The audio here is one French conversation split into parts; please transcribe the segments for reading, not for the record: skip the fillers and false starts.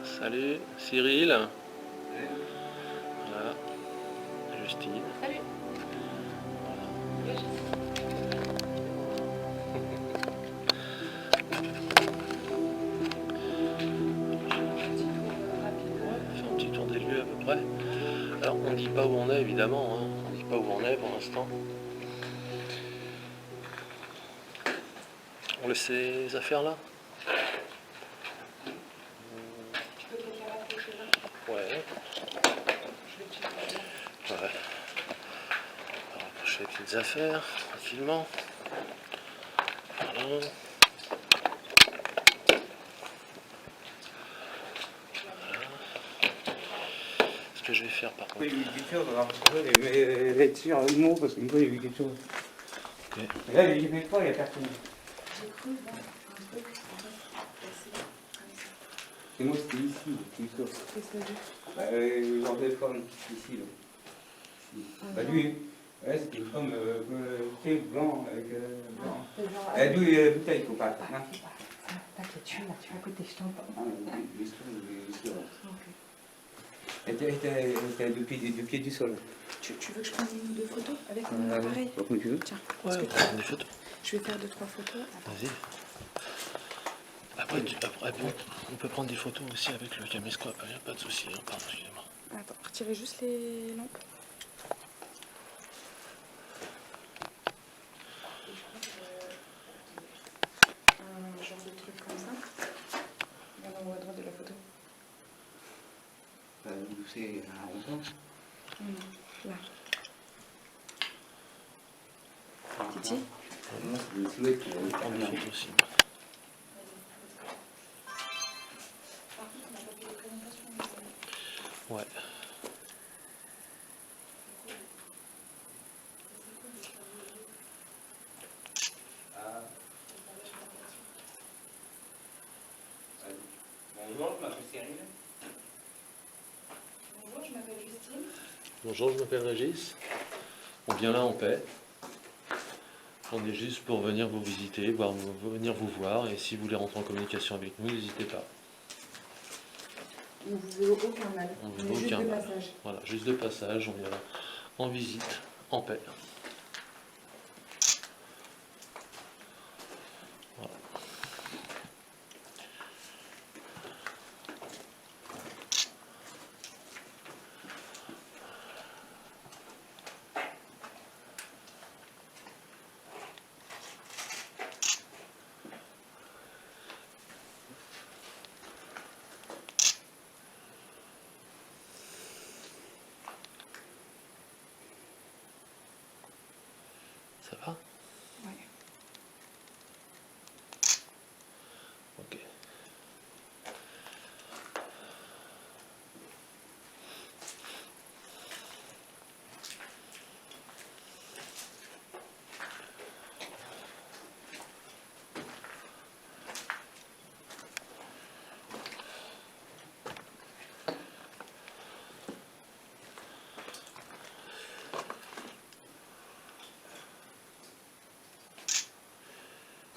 Salut Cyril. Voilà. Justine. Salut. Faire un petit tour des lieux à peu près. Alors on ne dit pas où on est évidemment, hein. On ne dit pas où on est pour l'instant. On laisse ces affaires là. Tu peux peut-être la rapprocher là. Ouais. Je vais checker là. Ouais. On va rapprocher les petites affaires tranquillement. Voilà. Ce que je vais faire par contre. Il y a eu quelque chose, alors je vais être sûr un mot parce qu'une fois il y a eu quelque chose. Ok. Et là, il y a pas, il n'y a personne. J'ai cru voir un truc en fait passer comme ça. Et moi c'était ici, tout ça. Qu'est-ce que c'est? Genre de femme, ici. Là. Ici. Bah lui, ouais, c'était une femme tu sais, blanc avec blanc. C'est genre. Et d'où il y a la bouteille, il faut pas. Hein. T'inquiète, je suis là, tu vas écouter, je t'entends. Ah, mais c'est vrai. Ok. Elle était du pied du sol. Tu veux que je prenne une ou deux photos avec mon appareil? Comme tu veux. Tiens, Ouais, on va prendre des photos. je vais faire 2-3 photos. Attends. Vas-y. Après, on peut prendre des photos aussi avec le caméscope, il n'y a pas de souci. Hein, pardon, excusez-moi. Attends, retirez juste les lampes. Un genre de truc comme ça. Dans l'endroit droit de la photo. C'est un rond-point. Là. Titi? Moi, c'est une silhouette qui On va prendre des photos aussi. Ouais. Bonjour, je m'appelle Cyril. Bonjour, je m'appelle Justine. Bonjour, je m'appelle Régis. On vient là en paix. On est juste pour venir vous visiter, venir vous voir. Et si vous voulez rentrer en communication avec nous, n'hésitez pas. On vous veut aucun mal. On vous On est veut juste aucun de mal. passage. Voilà, juste de passage. On est là en visite, en paix. Voilà. Ça va? Ouais. Ok.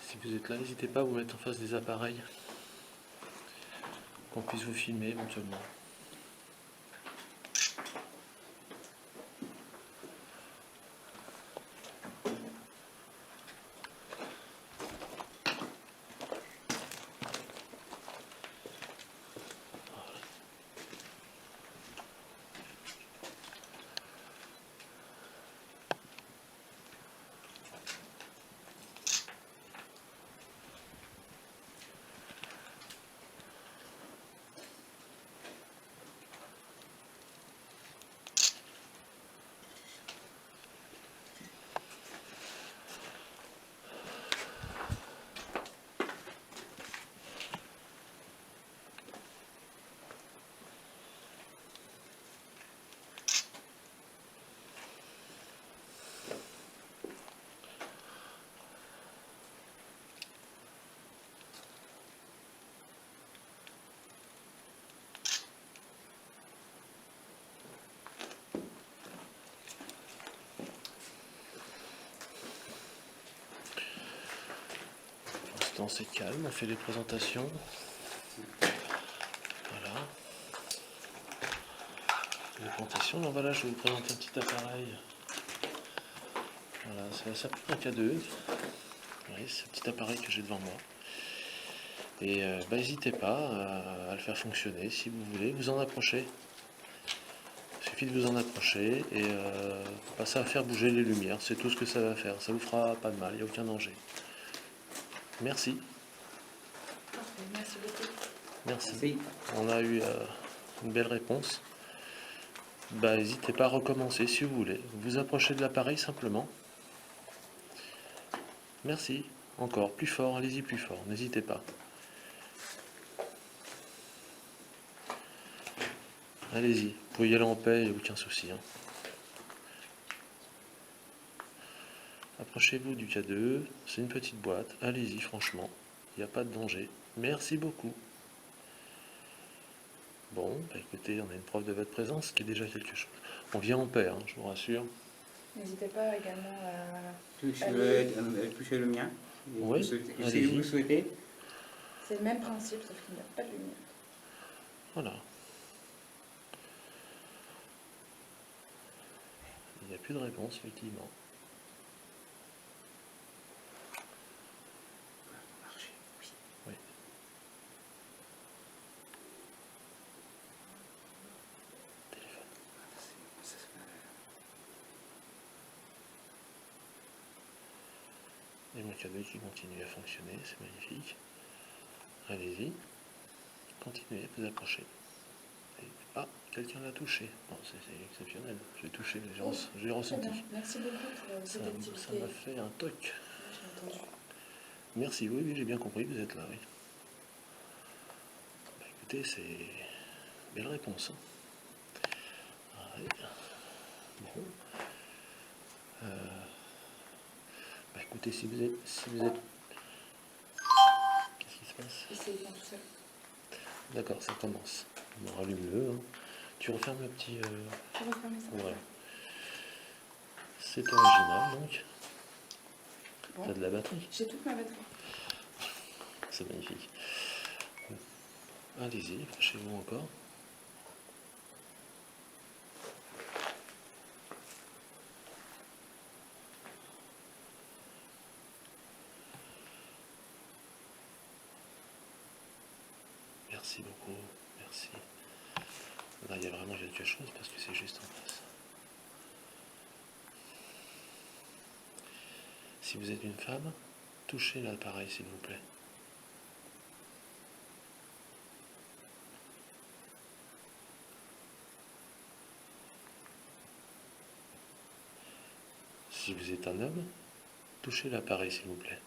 Si vous êtes là, n'hésitez pas à vous mettre en face des appareils, qu'on puisse vous filmer éventuellement. C'est calme, on fait les présentations. Voilà. présentation. Alors voilà, je vais vous présenter un petit appareil. Voilà, ça s'appelle un K2. Oui, c'est un petit appareil que j'ai devant moi. Et n'hésitez pas à le faire fonctionner si vous voulez. Vous en approchez. Il suffit de vous en approcher et ça va faire bouger les lumières. C'est tout ce que ça va faire. Ça vous fera pas de mal, il n'y a aucun danger. Merci. Parfait, merci beaucoup. Merci. Merci. On a eu une belle réponse. N'hésitez pas à recommencer si vous voulez. Vous approchez de l'appareil simplement. Merci. Encore plus fort, allez-y plus fort, n'hésitez pas. Allez-y, vous pouvez y aller en paix, il n'y a aucun souci. Approchez-vous du K2, c'est une petite boîte, allez-y franchement, il n'y a pas de danger. Merci beaucoup. Bon, écoutez, on a une preuve de votre présence, ce qui est déjà quelque chose. On vient en paix, je vous rassure. N'hésitez pas également à... Touchez le mien. Oui, Si allez-y. vous souhaitez. C'est le même principe, sauf qu'il n'y a pas de lumière. Voilà. Il n'y a plus de réponse, effectivement. Oui. Téléphone. Et mon K2 qui continue à fonctionner, c'est magnifique. Allez-y. Continuez, vous approchez. Et... Ah, quelqu'un l'a touché. Bon, c'est exceptionnel. J'ai touché, j'ai ressenti. Très bien. Merci beaucoup pour cette activité. Ça m'a fait un toc. J'ai entendu. Merci, oui, j'ai bien compris, vous êtes là, oui. Écoutez, c'est belle réponse. Ouais. Bon. Écoutez, si vous êtes... Qu'est-ce qui se passe? C'est tout seul. D'accord, ça commence. On rallume-le. Tu refermes le petit... Je vais refermer ça. Voilà. C'est original, donc. Bon. T'as de la batterie. J'ai toute ma batterie. C'est magnifique. Allez-y, approchez-vous encore. Merci beaucoup, merci. Là, il y a vraiment quelque chose parce que c'est juste en face. Si vous êtes une femme, touchez l'appareil s'il vous plaît. Si vous êtes un homme, touchez l'appareil s'il vous plaît.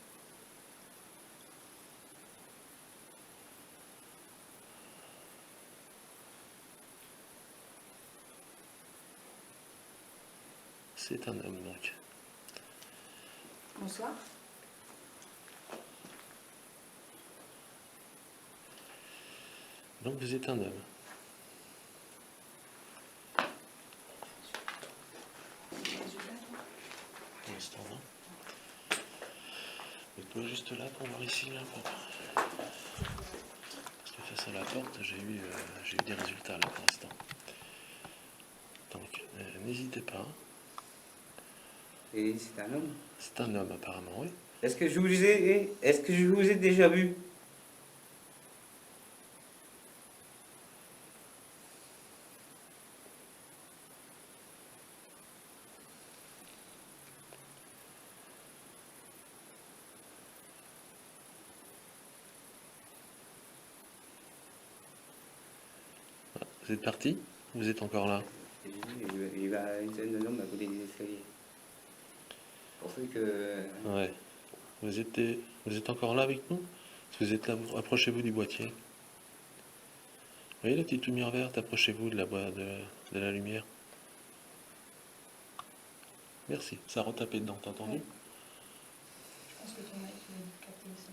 C'est un homme donc. Bonsoir. Donc vous êtes un homme. Pour l'instant, non. Mettez-moi juste là pour voir ici, là, parce que face à la porte, j'ai eu des résultats là pour l'instant. Donc, n'hésitez pas. Et c'est un homme. C'est un homme apparemment, oui. Est-ce que je vous ai déjà vu? Vous êtes parti? Vous êtes encore là? Il va un homme à côté des escaliers. Pour ceux que... Ouais. Vous êtes encore là avec nous? Si vous êtes là, approchez-vous du boîtier. Vous voyez la petite lumière verte? Approchez-vous de de la lumière. Merci. Ça a retapé dedans, t'as entendu? Ouais. Je pense que ton mic est capté aussi.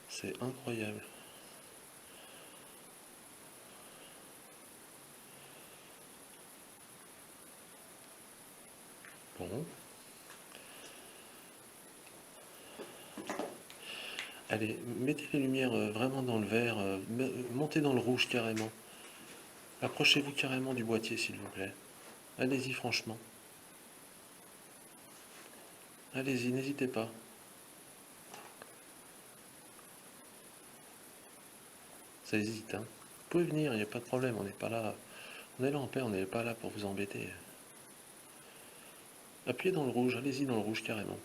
C'est incroyable. Bon. Allez, mettez les lumières vraiment dans le vert, montez dans le rouge carrément. Approchez-vous carrément du boîtier, s'il vous plaît. Allez-y, franchement. Allez-y, n'hésitez pas. Ça hésite, hein. Vous pouvez venir, il n'y a pas de problème, on n'est pas là. On est là en paix, on n'est pas là pour vous embêter. Appuyez dans le rouge, allez-y dans le rouge carrément.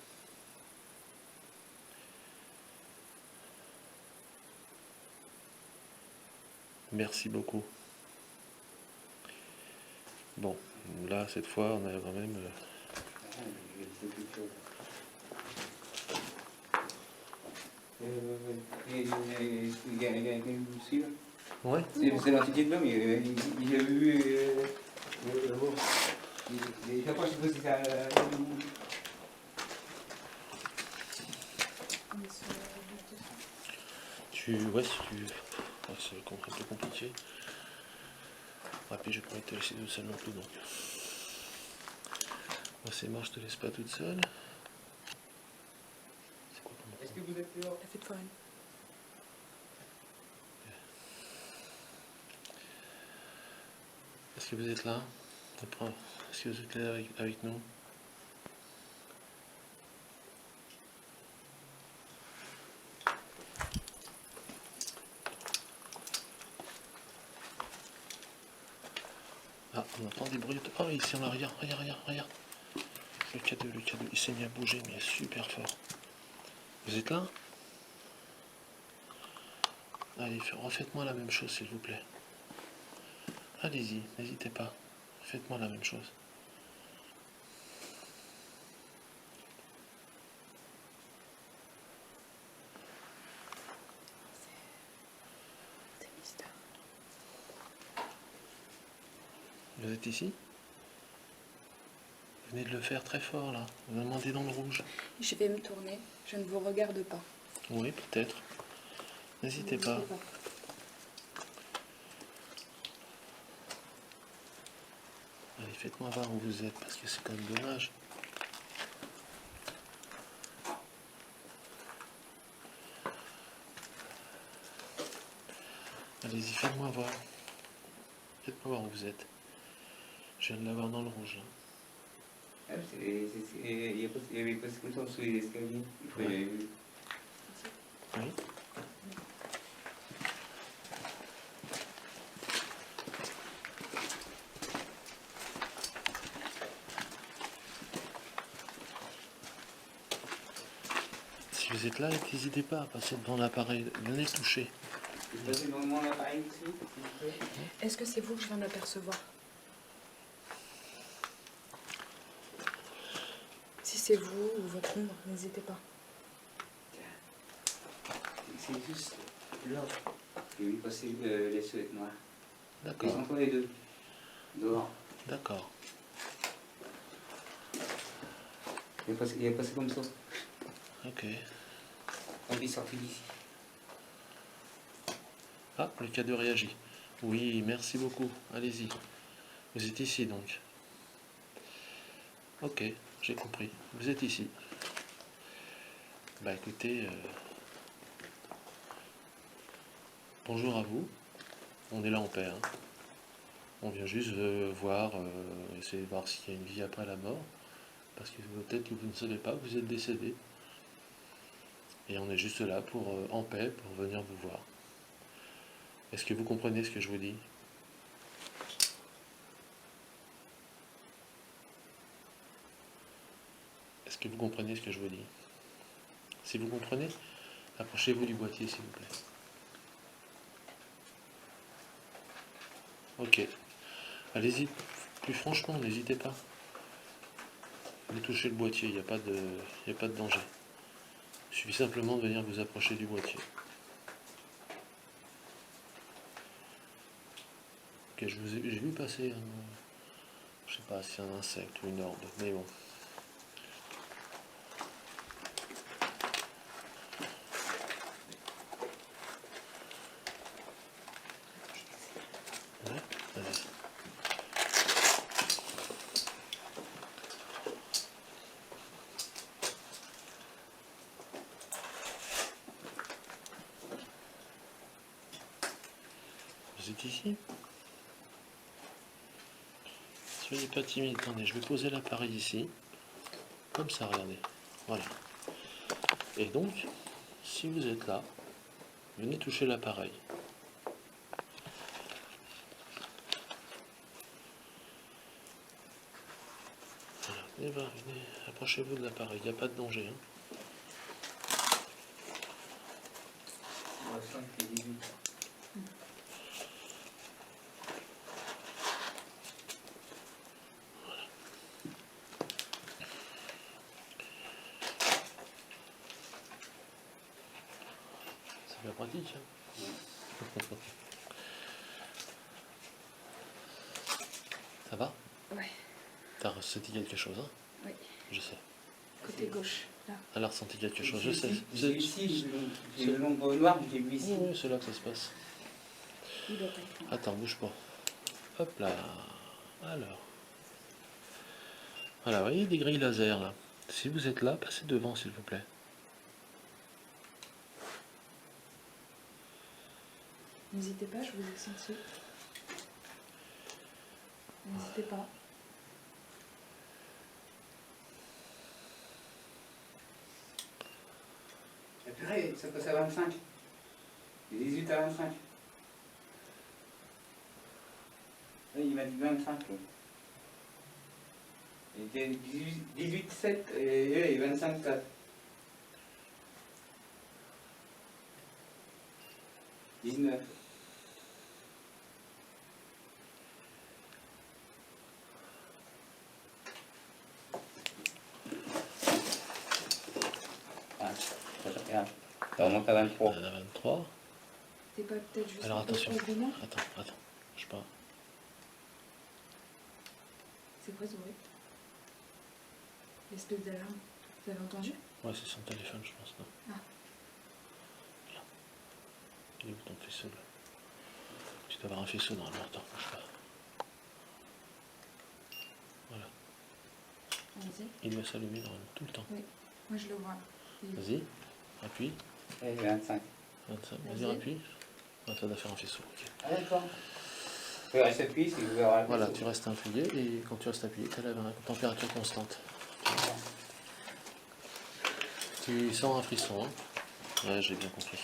Merci beaucoup. Bon, là, cette fois, on a quand même... Il y a une aussi là. Ouais. C'est l'entité de l'homme, il a vu. Je sais pas si ça. Ouais, si tu... Ouais, c'est un peu compliqué. Ah, puis je vais pas te laisser toute seule non plus, donc... Moi, c'est mort, je te laisse pas toute seule. C'est quoi comme... Est-ce que vous êtes dehors? La fête foraine. Est-ce que vous êtes là? Est-ce que vous êtes là avec nous? Ah, on entend des bruits. Oh, ici en arrière, regarde. Le K2, il s'est mis à bouger, mais super fort. Vous êtes là? Allez, refaites-moi la même chose, s'il vous plaît. Allez-y, n'hésitez pas. Faites-moi la même chose. C'est mystère. Vous êtes ici? Vous venez de le faire très fort, là. Vous demandez dans le rouge. Je vais me tourner. Je ne vous regarde pas. Oui, peut-être. N'hésitez pas. Allez, faites-moi voir où vous êtes, parce que c'est quand même dommage. Allez-y, faites-moi voir. Faites-moi voir où vous êtes. Je viens de l'avoir dans le rouge, là. Il y avait pas comme ça sous les escaliers. Oui. Si vous êtes là, n'hésitez pas à passer devant l'appareil. Venez toucher. Vous passez dans mon appareil ici, s'il vous plaît? Est-ce que c'est vous que je viens d'apercevoir? Si c'est vous ou votre ombre, n'hésitez pas. C'est juste là. J'ai vu passer les souhaits noirs. Ils D'accord, sont tous les deux. Dehors. d'accord. Il est passé comme ça. Ok. Quand il est sorti d'ici. Ah, le K2 réagit. Oui, merci beaucoup. Allez-y. Vous êtes ici, donc. Ok, j'ai compris. Vous êtes ici. Bah écoutez, bonjour à vous. On est là en paix, hein. On vient juste voir, essayer de voir s'il y a une vie après la mort. Parce que peut-être que vous ne savez pas, vous êtes décédé. Et on est juste là pour, en paix, pour venir vous voir. Est-ce que vous comprenez ce que je vous dis? Est-ce que vous comprenez ce que je vous dis? Si vous comprenez, approchez-vous du boîtier, s'il vous plaît. Ok. Allez-y. Plus franchement, n'hésitez pas. Vous touchez le boîtier, il n'y a pas de danger. Il suffit simplement de venir vous approcher du boîtier. Ok, j'ai vu passer je sais pas si c'est un insecte ou une orbe, mais bon. Ouais, vas-y. Vous êtes ici? soyez pas timide. Attendez, je vais poser l'appareil ici. Comme ça, regardez. Voilà. Et donc, si vous êtes là, venez toucher l'appareil. Voilà. Venez, approchez-vous de l'appareil, il n'y a pas de danger. Hein. Ouais, 5 et 18. C'est bien pratique. Hein. Ça va? Ouais. T'as ressenti quelque chose, hein? Oui. Je sais. Côté gauche, là. Elle a ressenti quelque chose, je sais. J'ai eu ici, j'ai eu l'ombre noire, j'ai vu ici. Oui, c'est là que ça se passe. Il doit pas être loin. Attends, bouge pas. Hop là. Alors. Voilà, vous voyez des grilles laser là. Si vous êtes là, passez devant s'il vous plaît. N'hésitez pas, je vous ai senti. N'hésitez pas. Et purée, ça passe à 25. Et 18 à 25. Oui, il m'a dit 25. Là. Il était 18, 7 et 25, 4. « 19. Ah, regarde. Ça remonte à 23. On a 23. T'es pas peut-être juste Alors un peu attention. proche de moi? Attends. Je sais pas. C'est quoi ce bruit? L'espèce d'alarme. Vous avez entendu? Ouais, c'est son téléphone, je pense. Non. Ah. Là. Il est où ton faisceau là? Tu dois avoir un faisceau normalement. Attends, bouge pas. Voilà. Vas-y. Il doit s'allumer normalement tout le temps. Oui. Moi je le vois. Vas-y. Appuie. Et 25. 25. Vas-y, Vas-y. appuie. Ah, ça doit faire un faisceau. Ok. Ah d'accord. Vous pouvez rester appuyé si vous verrez. Voilà, tu restes appuyé et quand tu restes appuyé, tu as la température constante. Tu sens un frisson, hein? Ouais, j'ai bien compris.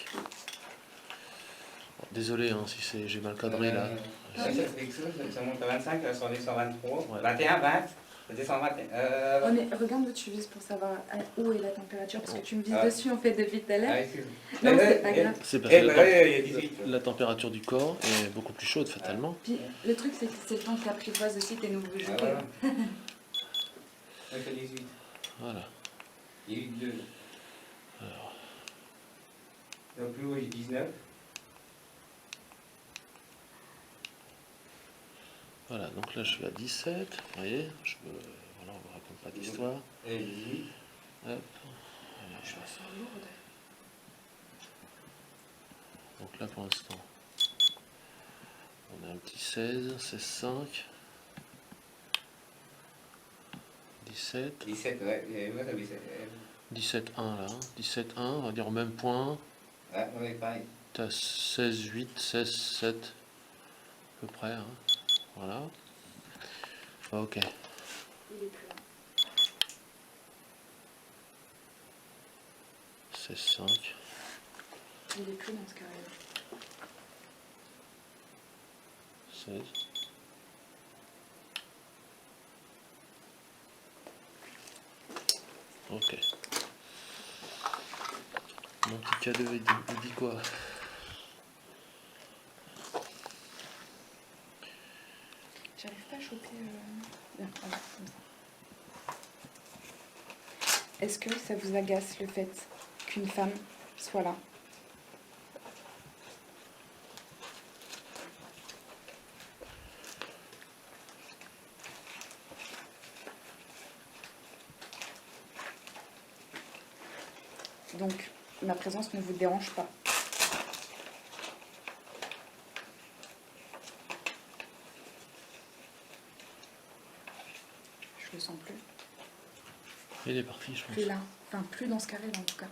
Bon, désolé hein, si j'ai mal cadré là. Ça fait quelque chose, ça monte à 25, là, ça redescend à 23. Ouais. 21, 20, ça descend à 21. Oh mais regarde où tu vises pour savoir où est la température, parce que tu me vises Ah. dessus en fait depuis tout à l'heure. Ah, excuse-moi. Non, c'est pas grave. C'est parce que il y a 18. la température du corps est beaucoup plus chaude fatalement. Puis le truc c'est que c'est le temps que tu apprivoises aussi tes nouveaux Ah, jouets. voilà. Ouais, c'est 18. Voilà. 18, 2. Alors, Donc plus haut, j'ai 19. voilà, donc là je suis à 17. Vous voyez, voilà, on ne vous raconte pas d'histoire. Et 18. Hop. Je me sens lourde. Donc là pour l'instant, on a un petit 16, 16,5. 17. 17, ouais. Moi, ça 17. 17,1 là. 17,1, on va dire au même point. Ouais, pareil. Tu as 16,8, 16,7 à peu près. Hein. Voilà. Ok. Il est plus là. 16,5. Il est plus dans ce carré. 16. Ok. Mon petit cadeau, il dit quoi? J'arrive pas à choper. Bien, voilà, comme ça. Est-ce que ça vous agace le fait qu'une femme soit là? Donc, ma présence ne vous dérange pas. Je le sens plus. Il est parti, je pense. Plus là. Enfin, plus dans ce carré, en tout cas.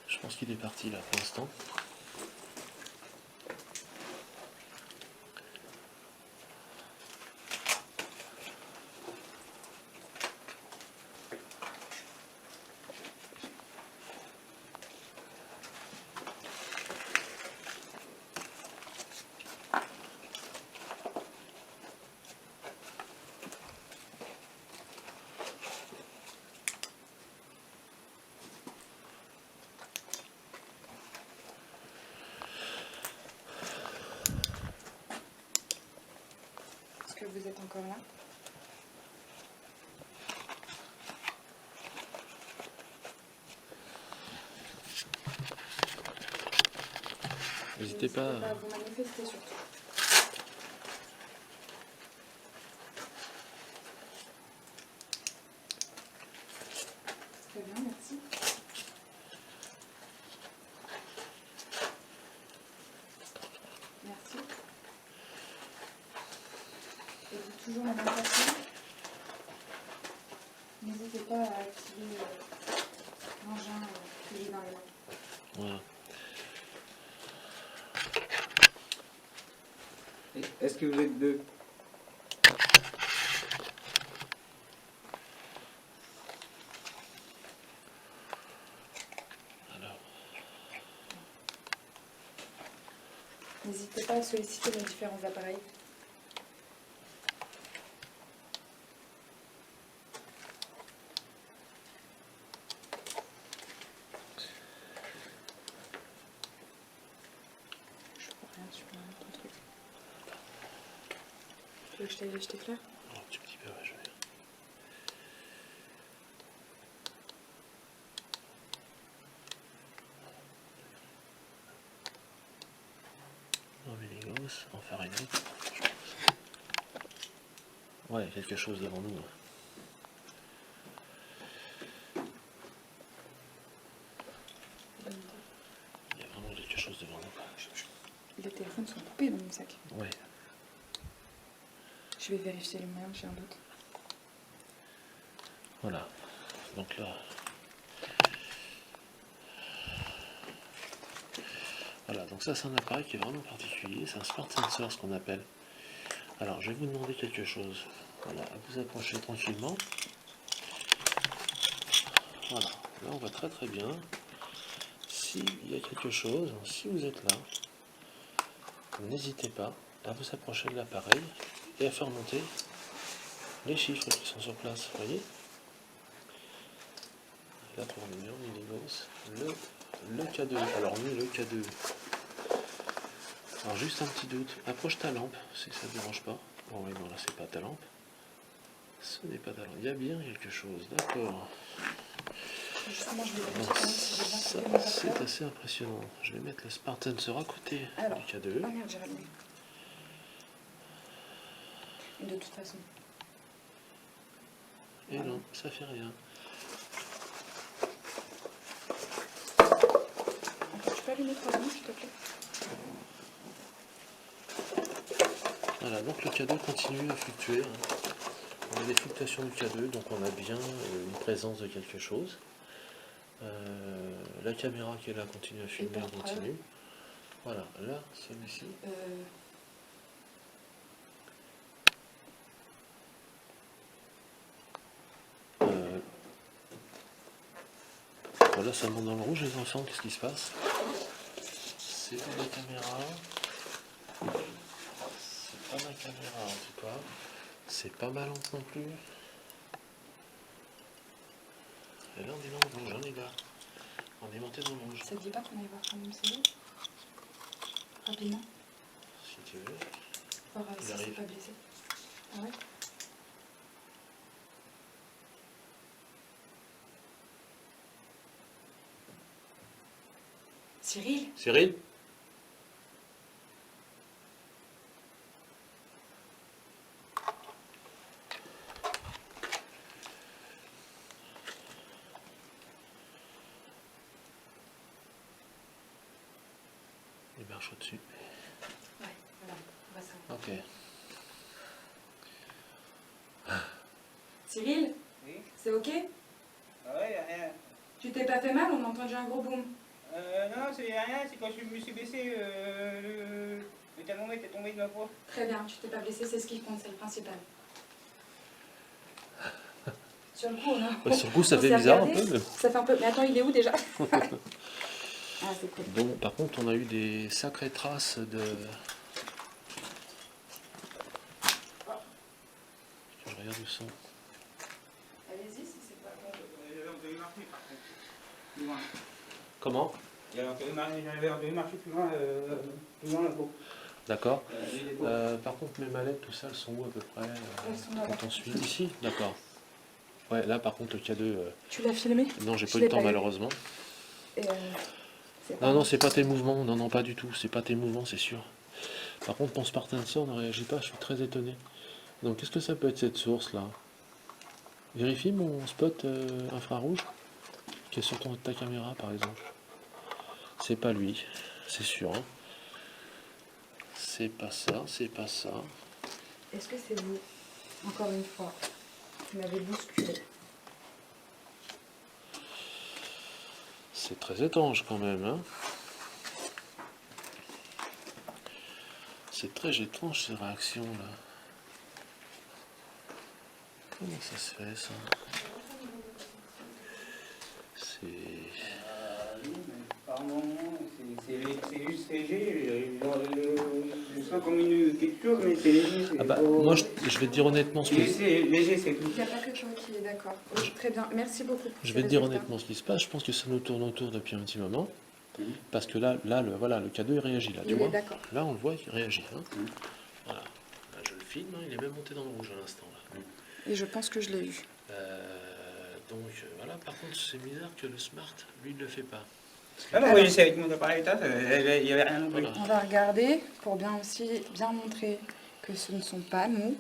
Je pense qu'il est parti là pour l'instant. que vous êtes encore là. N'hésitez pas à vous manifester surtout. Très bien, merci. Merci. Et vous toujours la même façon. N'hésitez pas à activer l'engin qui est dans les mains. Voilà. Est-ce que vous êtes deux? Alors, N'hésitez pas à solliciter les différents appareils. Je vois rien sur ton truc. Tu veux que je t'éclaire? un petit peu, ouais, je vais. Enlever les gosses, en faire une autre. Ouais, quelque chose devant nous. Ouais. Il y a vraiment quelque chose devant nous. Les téléphones sont coupés dans mon sac. Ouais. Je vais vérifier le mien, j'ai un doute. Voilà. Donc là. Voilà, donc ça c'est un appareil qui est vraiment particulier, c'est un smart sensor ce qu'on appelle. Alors je vais vous demander quelque chose. Voilà, à vous approcher tranquillement. Voilà, là on va très très bien. S'il y a quelque chose, si vous êtes là, n'hésitez pas à vous approcher de l'appareil et à faire monter les chiffres qui sont sur place. Vous voyez? Là pour le numéro Minigos, le K2. Alors nous le K2. Alors juste un petit doute, approche ta lampe si ça ne dérange pas. Bon oui, non là c'est pas ta lampe. Ce n'est pas ta lampe. Il y a bien quelque chose, d'accord. Justement, je vais Donc, vérifier quand même si j'ai bien ça coupé mon c'est capteur. assez impressionnant. Je vais mettre le Smart Sensor à côté Alors. du K2. Ah merde, j'ai rallumé. De toute façon. Et non, ça fait rien. Tu peux allumer 3 secondes, s'il te plaît? Voilà, donc le K2 continue à fluctuer. On a des fluctuations du K2, donc on a bien une présence de quelque chose. La caméra qui est là continue à filmer en continu. Voilà, là, celui-ci. Voilà, ça monte dans le rouge, les enfants, qu'est-ce qui se passe? C'est pas la caméra. C'est pas ma caméra en tout cas. C'est pas ma lampe non plus. Et là on est dans le rouge, hein, les gars. On est monté dans le rouge. Ça te dit pas qu'on aille voir quand même c'est rapidement? Si tu veux. Voir Il si c'est arrive. pas blessé. Ah ouais? Cyril? Cyril? Il marche au-dessus. Ouais, voilà, on va savoir. Ok. Cyril? Oui. C'est ok? Ah ouais, y a rien. Tu t'es pas fait mal? On a entendu un gros boom. Non, c'est rien, c'est quand je me suis baissé, le thermomètre est tombé de ma poids. Très bien, tu t'es pas blessé, c'est ce qui compte, c'est le principal. Sur le coup, on a... Ouais, sur le coup, ça on fait s'est bizarre un regardé. peu. Ça fait un peu... Mais attends, il est où déjà? Ah, c'est cool. Bon, par contre, on a eu des sacrées traces de. Je regarde où sont. Allez-y, si c'est pas bon. J'avais entendu marcher par contre. Plus loin. Comment? J'avais entendu marcher plus loin là-haut. D'accord. Les épaules. Par contre, mes mallettes, tout ça, elles sont où à peu près Elles sont là-bas. quand on suit ici? D'accord. Ouais, là par contre, le K2, Tu l'as filmé? non, j'ai Je pas eu l'ai le temps pas eu. malheureusement. Et, c'est pas Non, non, moi c'est pas qui- tes mouvements, non, non, pas du tout, c'est pas tes mouvements, c'est sûr. Par contre, mon Spartan Sensor ne réagit pas, je suis très étonné. Donc, qu'est-ce que ça peut être cette source-là? Vérifie mon spot infrarouge qui est sur ta caméra, par exemple. C'est pas lui, c'est sûr. Hein. C'est pas ça, c'est pas ça. Est-ce que c'est vous? Encore une fois, vous m'avez bousculé. C'est très étrange quand même. Hein. C'est très étrange ces réactions-là. Comment ça se fait ça? C'est... Par moment, c'est juste léger. Je sens comme quelque chose, mais c'est léger. Ah bah, moi je vais te dire honnêtement ce que... C'est léger, c'est tout. Il n'y a pas que toi qui est d'accord. Oui, très bien, merci beaucoup. pour Je ces vais te dire résultats. honnêtement ce qui se passe. Je pense que ça nous tourne autour depuis un petit moment. Mhm. Parce que là voilà, le K2 il réagit là, tu Il vois. est d'accord. Là on le voit, il réagit. Hein. Mhm. Voilà. Là, je le filme, hein, il est même monté dans le rouge à l'instant. Là. Et je pense que je l'ai eu. Voilà, par contre c'est bizarre que le Smart, lui, ne le fait pas. Ah non, oui, c'est avec mon appareil tas, il n'y avait rien non plus. Voilà. On va regarder pour bien montrer que ce ne sont pas nous,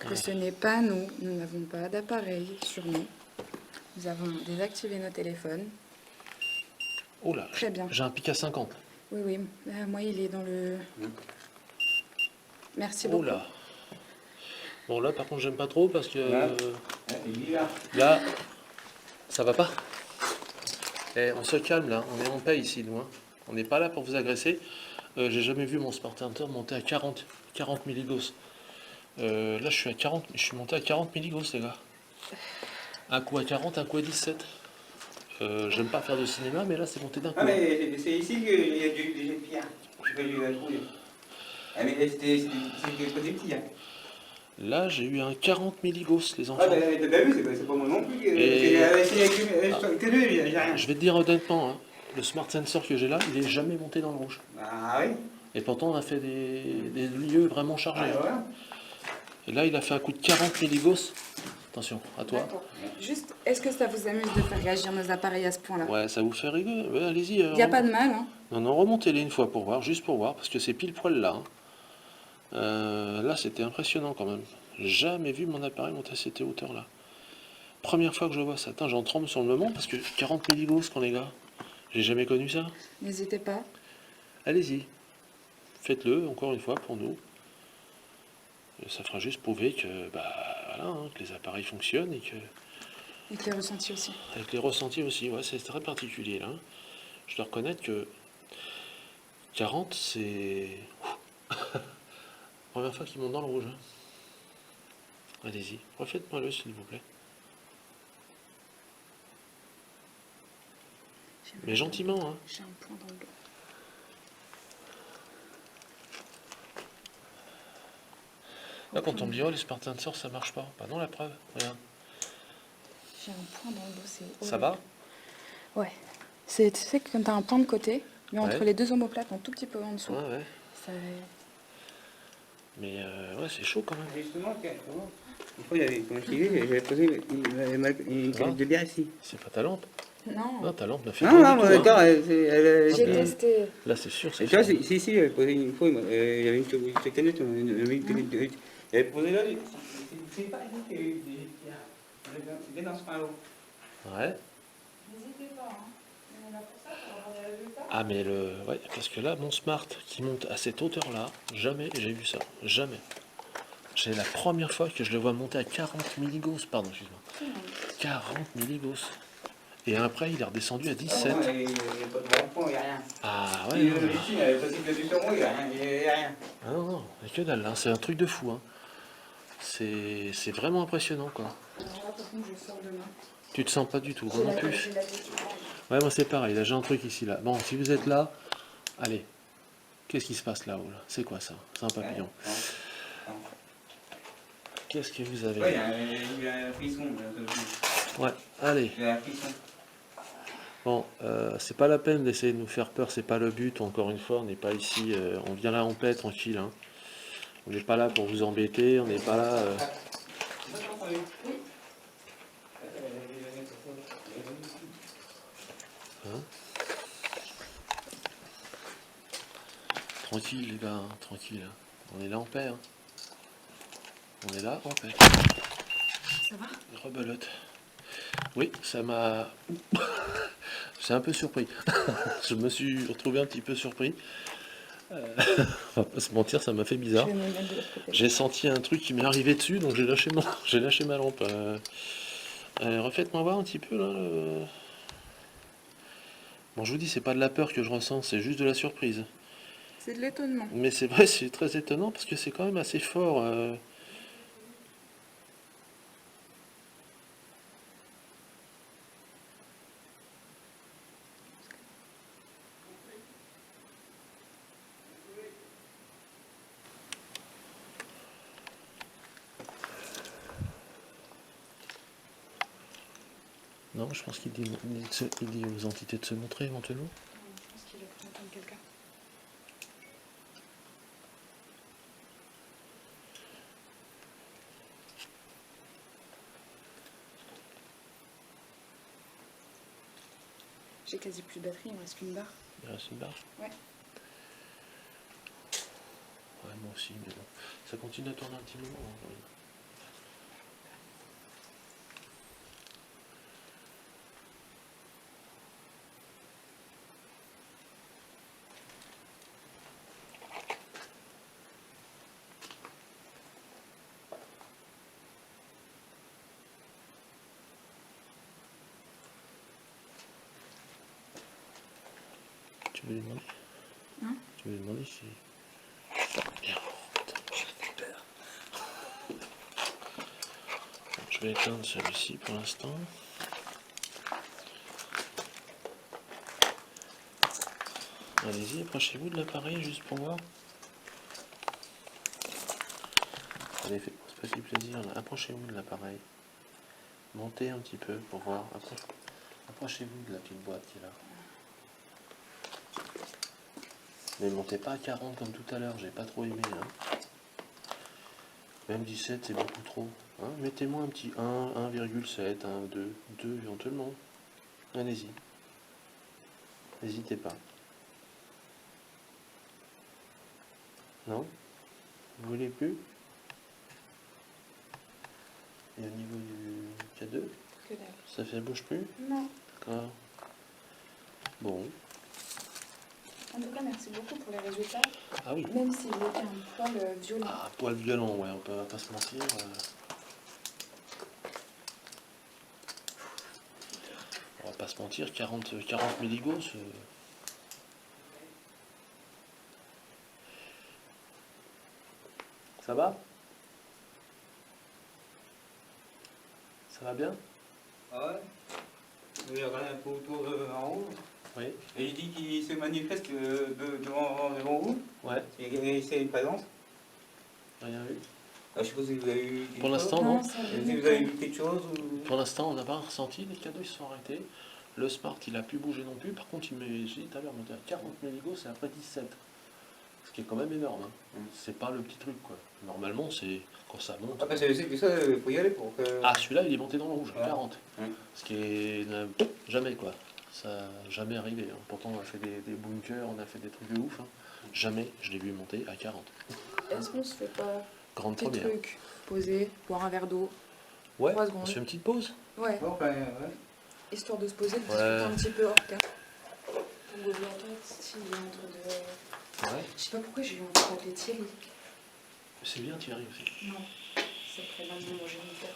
que Ouais. ce n'est pas nous. Nous n'avons pas d'appareil sur nous. Nous avons désactivé nos téléphones. Oh là, Très bien. j'ai un pic à 50. Oui, oui. Moi, il est dans le... Merci Oh beaucoup. là. Bon là par contre j'aime pas trop parce que C'est bizarre. là ça va pas. Eh, on se calme là, on est en paix ici nous. Hein. On n'est pas là pour vous agresser. J'ai jamais vu mon Spartan Hunter monter à 40 milligauss. Là je suis à 40, je suis monté à 40 milligauss les gars. Un coup à 40, un coup à 17. J'aime pas faire de cinéma mais là c'est monté d'un coup. Ah, mais c'est ici qu'il y a du jet de pierre. Je vais lui trouver. Ah, mais c'était pas des petits. Hein. Là j'ai eu un 40 milligauss les Ah, enfants. t'as pas vu, c'est pas moi non plus. Et- C'est que deux, j'ai rien. Je vais te dire honnêtement, hein, le Smart Sensor que j'ai là, il est jamais monté dans le rouge. Ah oui. Et pourtant on a fait des lieux vraiment chargés. Ah, hein. voilà. Et là, il a fait un coup de 40 milligauss. Attention, à toi. D'accord. Juste, est-ce que ça vous amuse de faire réagir nos appareils à ce point-là? Ouais, ça vous fait rigoler. Ouais, allez-y. Il n'y a pas de mal, hein? Non, non, remontez-les une fois pour voir, juste pour voir, parce que c'est pile poil là. Hein. Là, c'était impressionnant quand même. Jamais vu mon appareil monter à cette hauteur-là. Première fois que je vois ça. Attends, j'en tremble sur le moment, parce que 40 milligauss, quand les gars. J'ai jamais connu ça. N'hésitez pas. Allez-y. Faites-le, encore une fois, pour nous. Et ça fera juste prouver que, voilà, hein, que les appareils fonctionnent et que... Et que les ressentis aussi. Avec les ressentis aussi, ouais, c'est très particulier là. Hein. Je dois reconnaître que 40, c'est... Première fois qu'il monte dans le rouge. Hein. Allez-y, refaites-moi le s'il vous plaît. Mais gentiment, hein. J'ai un point dans le dos. Là, quand on me dit, oh, les Spartan Sensor, ça marche pas. Bah non, la preuve, regarde. J'ai un point dans le dos, c'est Ça horrible. va? Ouais. Tu sais que quand t'as un point de côté, mais entre Ouais. les deux omoplates, un tout petit peu en dessous, Ouais, ouais. ça... Mais ouais, c'est chaud quand même. Justement, une fois, comme je disais, j'avais posé une canette de bière ici. C'est pas ta lampe. Non, Non, ta lampe n'a fait Non, pas non, du tout. Hein. d'accord, j'ai bien. testé. Là, c'est sûr, c'est Et tu vois, sûr. si, j'avais posé une fois, il y avait une canette, j'avais posé là, c'est pas ici qu'il y a eu des pierres. C'était dans ce panneau. Ouais. N'hésitez pas, hein. On est là pour ça, pour avoir des résultats. Ah mais ouais, parce que là, mon Smart qui monte à cette hauteur-là, jamais j'ai vu ça, jamais. C'est la première fois que je le vois monter à 40 milligauss, pardon, excuse-moi. 40 milligauss. Et après, il est redescendu à 17. Il n'y a pas de rond-point, il n'y a rien. Ah ouais, Il non, ici, il y avait pas de du rond, il n'y a rien. Il y a rien. ah, non, non, il y a que dalle, hein. C'est un truc de fou. Hein. C'est vraiment impressionnant, quoi. Alors là, par contre, je sors demain. Tu te sens pas du tout, J'ai moi non la- plus. j'ai la question. Ouais, moi c'est pareil, là j'ai un truc ici, là. Bon, si vous êtes là, allez. Qu'est-ce qui se passe là-haut, là? C'est quoi ça? C'est un papillon. Qu'est-ce que vous avez Ouais, là? il y a un frisson. Ouais, allez. Il y a un frisson. Bon, c'est pas la peine d'essayer de nous faire peur, c'est pas le but, encore une fois, on n'est pas ici, on vient là en paix, tranquille, hein. On n'est pas là pour vous embêter, on n'est pas là... hein. Tranquille les gars, hein, tranquille. Hein. On est là en paix. Hein. On est là en paix. Ça va? Rebelote. Oui, ça m'a... C'est un peu surpris. Je me suis retrouvé un petit peu surpris. On va pas se mentir, ça m'a fait bizarre. Je vais me mettre de l'autre côté. J'ai senti un truc qui m'est arrivé dessus, donc j'ai lâché, j'ai lâché ma lampe. Refaites-moi voir un petit peu là. Bon, je vous dis, c'est pas de la peur que je ressens, c'est juste de la surprise. C'est de l'étonnement. Mais c'est vrai, c'est très étonnant parce que c'est quand même assez fort. Non, je pense il dit aux entités de se montrer éventuellement. Je pense qu'il a cru entendre quelqu'un. J'ai quasi plus de batterie, il me reste qu'une barre. Il reste une barre. Ouais. Ouais, moi aussi, mais bon. Ça continue à tourner un petit moment. Hein. Tu veux lui demander? Hein? Tu veux lui demander si... Merde, j'ai peur. Je vais éteindre celui-ci pour l'instant. Allez-y, approchez-vous de l'appareil juste pour voir. Allez, faites-moi ce petit plaisir, là. Approchez-vous de l'appareil. Montez un petit peu pour voir. Approchez-vous de la petite boîte qui est là. Mais montez pas à 40 comme tout à l'heure, j'ai pas trop aimé. Hein. Même 17 c'est beaucoup trop. Hein. Mettez-moi un petit 1, 1,7, 1, 2, 2 éventuellement. Allez-y. N'hésitez pas. Non? Vous voulez plus? Et au niveau du K2, Que dalle. ça fait bouge plus? Non. D'accord. Bon. En tout cas, merci beaucoup pour les résultats. Ah oui. Même si j'ai un poil violent. Ah, poil violent, ouais, on peut pas se mentir. On va pas se mentir, 40 milligauss. Ça va? Ça va bien? Ah ouais. Vous regardez un peu autour en haut. Oui. Et il dit qu'il se manifeste devant vous. Ouais. Et c'est une présence. Rien vu. Je suppose que vous avez eu quelque Pour chose. l'instant, non. ça Est-ce que vous avez vu quelque chose ou... Pour l'instant, on n'a pas ressenti. Les cadeaux, ils se sont arrêtés. Le Smart, il a plus bougé non plus. Par contre, j'ai dit tout à l'heure, monté à 40 milligauss, c'est après 17. Ce qui est quand même énorme. Hein. C'est pas le petit truc, quoi. Normalement, c'est quand ça monte. Ah, parce que c'est que ça, il faut y aller pour que... Ah, celui-là, il est monté dans le rouge, à Ouais. 40. Ouais. Ce qui est jamais, quoi. Ça n'a jamais arrivé. Hein. Pourtant, on a fait des bunkers, on a fait des trucs de ouf. Hein. Jamais je l'ai vu monter à 40. Est-ce qu'on se fait pas Grande petit première. truc, poser, boire un verre d'eau, Ouais, 3 on secondes. se fait une petite pause. Ouais, Bon, enfin, ouais. histoire de se poser, de Ouais. discuter un petit peu hors cas. Donc, au style entre de... Ouais. Je sais pas pourquoi j'ai eu envie d'appeler Thierry. C'est bien Thierry aussi. Non, c'est très bien mon géniteur.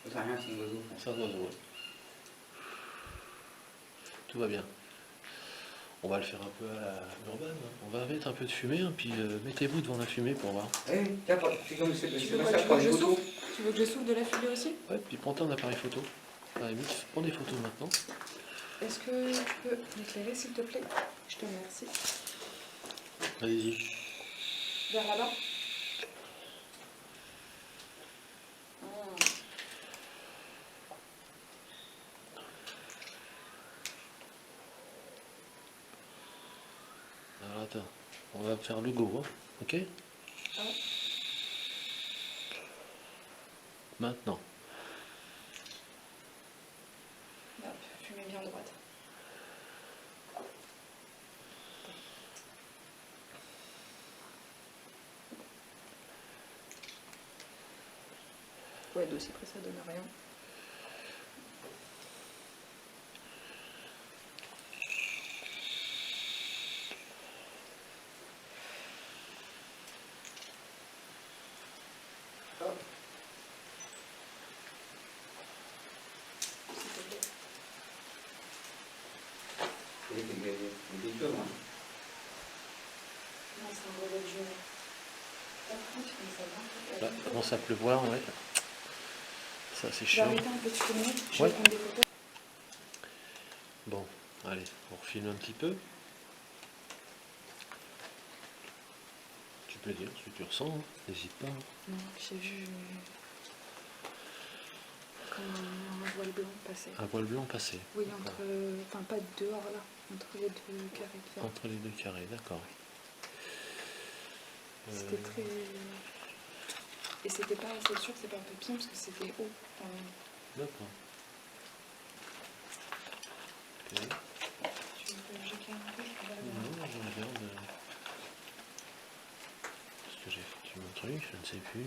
Ça sert à rien, c'est un oiseau. C'est un oiseau, ouais. Tout va bien. On va le faire un peu à l'urbaine. Hein. On va mettre un peu de fumée, hein, puis mettez-vous devant la fumée pour voir. Eh, tiens, c'est comme c'est Tu veux pas quoi, ça, tu veux prends que des je photos. Tu veux que je souffle de la fumée aussi? Ouais, puis prends un appareil photo. À la limite, prends des photos maintenant. Est-ce que tu peux m'éclairer s'il te plaît? Je te remercie. Allez-y. Vers là-bas. On va faire le go, hein. Ok? Ah ouais. Maintenant. Hop, fumée bien droite. Ouais, d'aussi près, ça donne rien. S'il te plaît. Non, c'est un relais de journée. Par contre, comme ça va. Là, commence à pleuvoir, ouais. Ça, c'est Je vais chiant. arrêter un peu de filmer, je Ouais. vais prendre des photos. Bon, allez, on refilme un petit peu. Tu peux dire ce que tu ressens, hein. N'hésite pas. Hein. Non, j'ai vu comme un voile blanc passer. Un voile blanc passé. Oui, entre, enfin pas dehors là, entre les deux carrés qu'il y a. Entre les deux carrés, d'accord. C'était très... Et c'était pas, c'est sûr que c'est pas un papillon parce que c'était haut. Enfin, D'accord. Ok. tu veux que j'éclaire un peu, je regarde. Non, je regarde. Ce que j'ai effectué mon truc, je ne sais plus.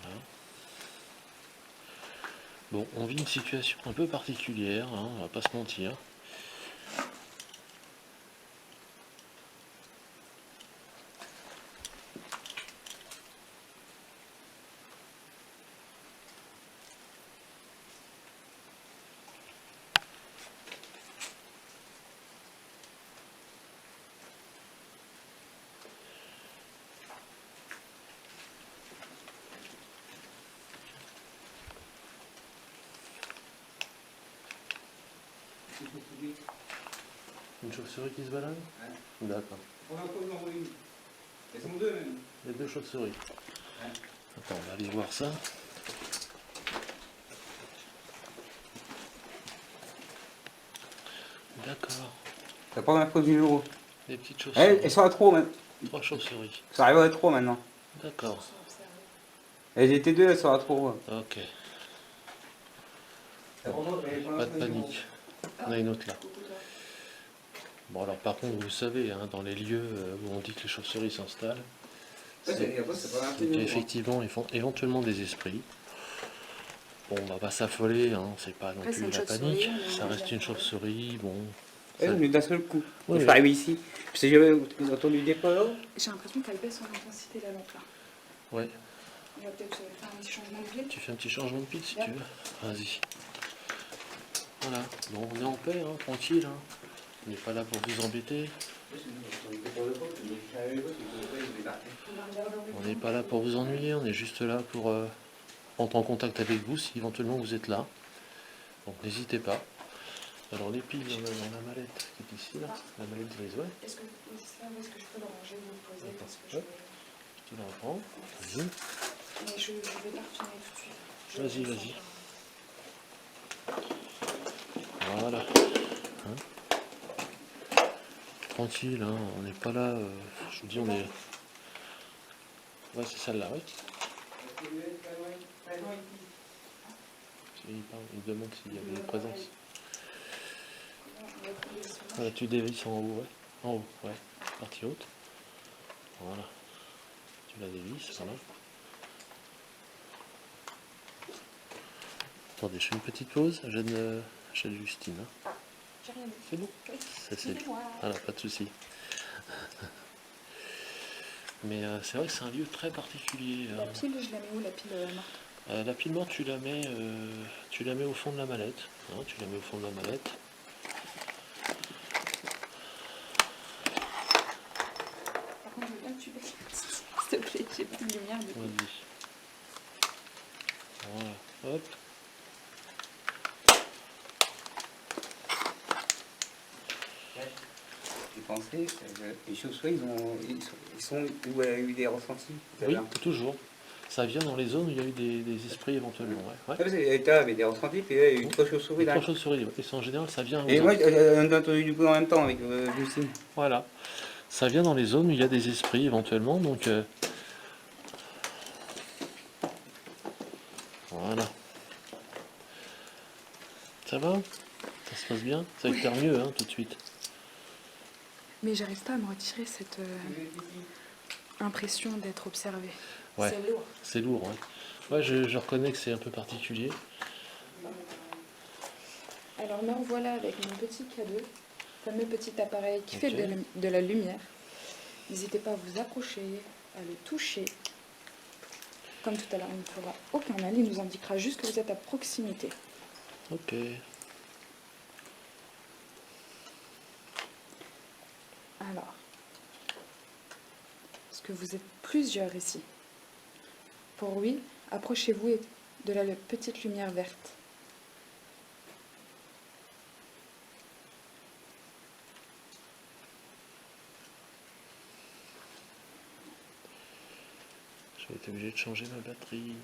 Voilà. Bon, on vit une situation un peu particulière, hein, on va pas se mentir. Une chauve-souris qui se balade? Ouais. D'accord. Elles sont deux même. Il y a deux chauves-souris. Ouais. Attends, on va aller voir ça. D'accord. T'as pas l'info du jour. Des petites Elles chauves-souris. sont à trop maintenant. 3 chauves-souris. Ça arrive à trop maintenant. D'accord. Elles étaient deux, elles sont à trop. Ok. Pas de panique. On a une autre là. Bon alors par contre vous savez, hein, dans les lieux où on dit que les chauves-souris s'installent, c'est qu'effectivement ils font éventuellement des esprits. Bon on va pas s'affoler, hein, c'est pas non Après, c'est plus une la chauve-souris, panique, on est ça reste déjà- une chauve-souris, bon. Ouais, ça- on est d'un seul coup. Oui, Il oui. faut arriver ici. Parce que j'avais entendu des pas là. J'ai l'impression qu'elle baisse en intensité la lampe là. Ouais, On va peut-être faire un petit changement de pile. tu fais un petit changement de pile si Yep. tu veux. Vas-y. Voilà, bon on est en paix, hein, tranquille. Hein. On n'est pas là pour vous embêter. On n'est pas là pour vous ennuyer, on est juste là pour rentrer en contact avec vous si éventuellement vous êtes là. Donc n'hésitez pas. Alors les piles dans la mallette qui est ici, là, la mallette grise, ouais, Est-ce que, ça, où est-ce que je peux le ranger, vous le poser parce que je Hop. vais... je te la reprends. Vas-y. Mais je vais pas retourner tout de suite. Vas-y, Je vas-y. sens Voilà. Hein. Tranquille, hein, on n'est pas là. Je vous dis, on est. Ouais, c'est celle-là, oui. Il demande s'il y avait une présence. pas. On va trouver ça. Voilà, tu dévisses en haut, ouais. En haut, ouais. Partie haute. Voilà. Tu la dévisses, voilà. Attendez, je fais une petite pause. J'aide Justine. Hein. J'ai rien dit. C'est bon. Oui, Ça, c'est... excusez-moi. Voilà, pas de souci. Mais c'est vrai que c'est un lieu très particulier. La pile, je la mets où, la pile morte? La pile morte, tu la mets au fond de la mallette. Hein, tu la mets au fond de la mallette. Par contre, je veux bien que tu baisses. S'il te plaît, j'ai plus de lumière du coup. Vas-y. Voilà. Hop. J'ai pensé, les chauves-souris, ils sont où elle a eu des ressentis. Oui, toujours. Ça vient dans les zones où il y a eu des esprits éventuellement. Ouais. Ouais. Elle avait des ressentis, puis là, il y a eu trois chauves-souris Les là. trois chauves-souris, ouais. Et en général, ça vient. Et aux moi, autres. on a entendu du coup en même temps avec Justine. Voilà. Ça vient dans les zones où il y a des esprits éventuellement, donc voilà. Ça va? Ça se passe bien? Ça éclaire mieux hein, tout de suite. Mais j'arrive pas à me retirer cette impression d'être observée. Ouais. C'est lourd. C'est lourd, ouais. Ouais, je reconnais que c'est un peu particulier. Alors me revoilà avec mon petit cadeau, fameux petit appareil qui Ok. fait de la lumière. N'hésitez pas à vous approcher, à le toucher. Comme tout à l'heure, il ne fera aucun mal, il nous indiquera juste que vous êtes à proximité. Ok. Alors, parce que vous êtes plusieurs ici. Pour lui, approchez-vous de la petite lumière verte. Je vais être obligé de changer ma batterie.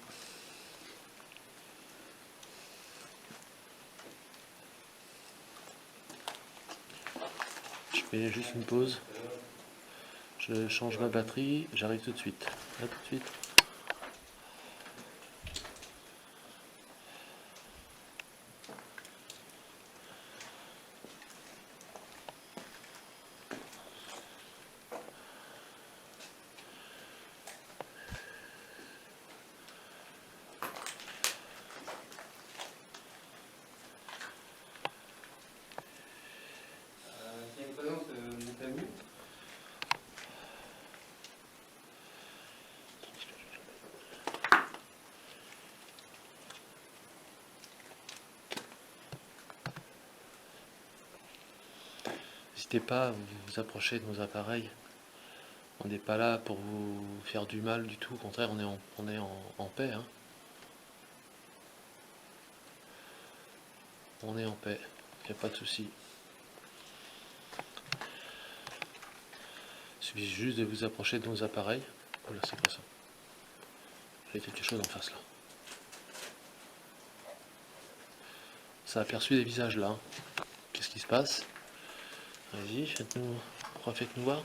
Je fais juste une pause. Je change ma batterie, j'arrive tout de suite. À tout de suite. Il y a une présence de mon famille. N'hésitez pas à vous approcher de nos appareils. On n'est pas là pour vous faire du mal du tout. Au contraire, on est en paix. Hein. On est en paix. Il n'y a pas de souci. Il suffit juste de vous approcher de nos appareils. Oh là, c'est pas ça. Il y a quelque chose en face là. Ça a aperçu des visages là. Hein. Qu'est-ce qui se passe? Vas-y, faites-nous voir.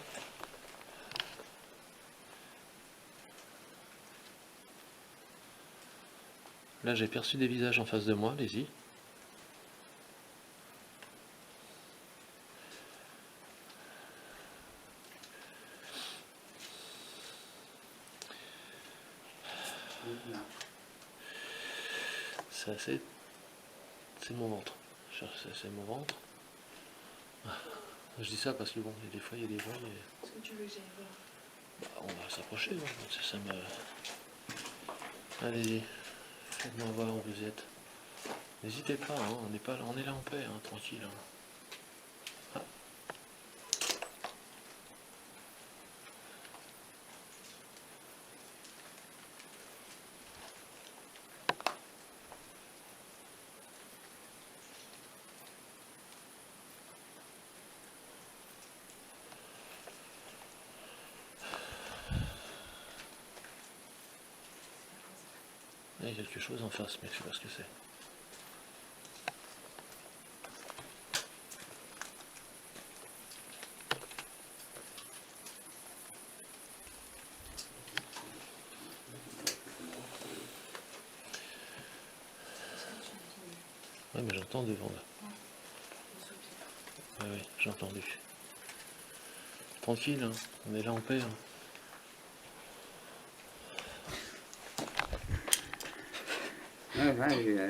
Là, j'ai perçu des visages en face de moi, allez-y. C'est mon ventre. C'est mon ventre. Je dis ça parce que bon, des fois il y a des voix. Est-ce que tu veux que j'aille voir? Bah, on va s'approcher. Hein. Ça me... Allez-y, faites-moi voir où vous êtes. N'hésitez pas, hein. On est là en paix, hein, tranquille. Hein. Il y a quelque chose en face, mais je sais pas ce que c'est. Ouais, mais j'entends devant là. Ouais, j'ai entendu. Tranquille, hein. On est là en paix. Hein. Ouais, ouais, il y a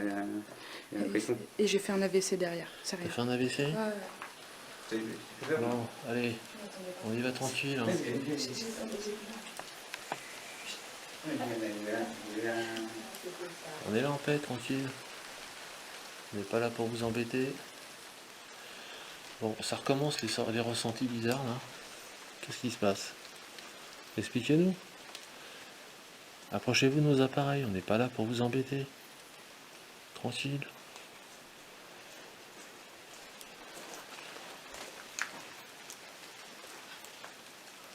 l'impression. Et j'ai fait un AVC derrière, c'est T'as rien. fait un AVC? Ouais. Bon, allez, on y va tranquille. Hein. On est là en paix, tranquille. On n'est pas là pour vous embêter. Bon, ça recommence les ressentis bizarres là. Qu'est-ce qui se passe? Expliquez-nous. Approchez-vous de nos appareils, on n'est pas là pour vous embêter. Tranquille.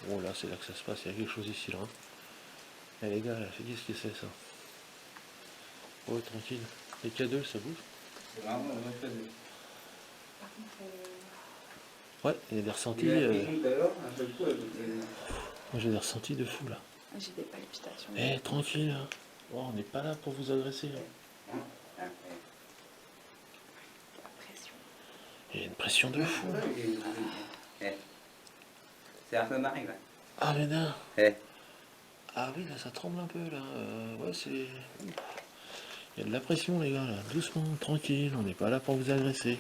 Bon là c'est là que ça se passe, il y a quelque chose ici là. Hein. Eh les gars, là, qu'est-ce que c'est ça? Oh tranquille. Les cadeaux, ça bouge? C'est vraiment un vrai cadeau. Par contre, Ouais, il y a des ressentis. Il y a la pression tout à l'heure, un seul coup, Moi j'ai des ressentis de fou là. J'ai des palpitations. Eh, tranquille, hein. Oh, on n'est pas là pour vous agresser. Hein. La pression. Il y a une pression de fou. C'est un peu marré, là. Ah, mais non. Eh. Ah oui, là ça tremble un peu là. Ouais, c'est. Il y a de la pression, les gars, là. Doucement, tranquille, on n'est pas là pour vous agresser.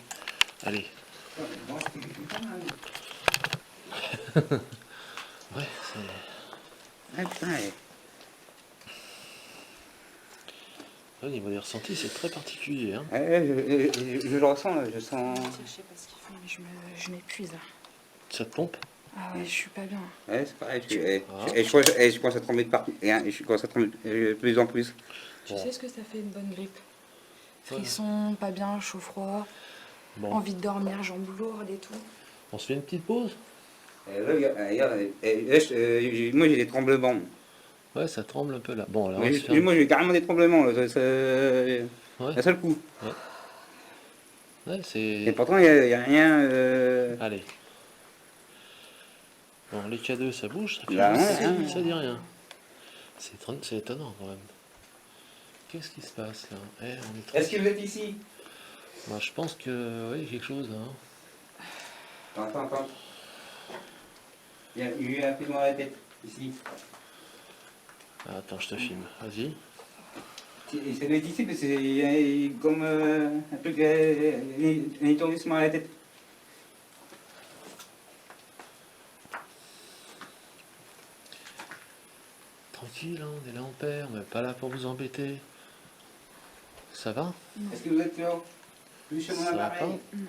Allez. Ouais, c'est. Ah putain, Au niveau des ressentis, c'est très particulier. Hein. je le ressens, là, je sens. Je sais pas ce qu'ils font, mais je m'épuise. Ça te pompe? Ah ouais, je suis pas bien. Ouais, c'est pareil, Ah. je commence à trembler de partout. Et, hein, je commence à trembler de plus en plus. Tu Bon. sais ce que ça fait une bonne grippe? Frisson, pas bien, chaud-froid, Bon, envie de dormir, jambes lourdes et tout. on se fait une petite pause? Là, moi j'ai des tremblements. Ouais, ça tremble un peu là. Bon, là, on Mais se fait moi j'ai carrément des tremblements, là, Ouais, d'un seul coup. ouais, Et c'est. pourtant, il y a rien. Allez. Bon, les K2, ça bouge, ça fait Bah, rien, ouais, ça, hein. ça dit rien. C'est étonnant quand même. Qu'est-ce qui se passe là? Eh, on est trop... Est-ce que vous êtes ici? Moi, je pense que oui, quelque chose. Hein. Attends. Il y a eu un peu dans la tête, ici. Ah, attends, je te filme. Vas-y. Et ça doit être ici parce qu'il y a comme un truc, un étourdissement à la tête. Tranquille, hein, on est là en paix, on n'est pas là pour vous embêter. Ça va? Est-ce que vous êtes là? Plus sur mon Ça va appareil? pas? Non.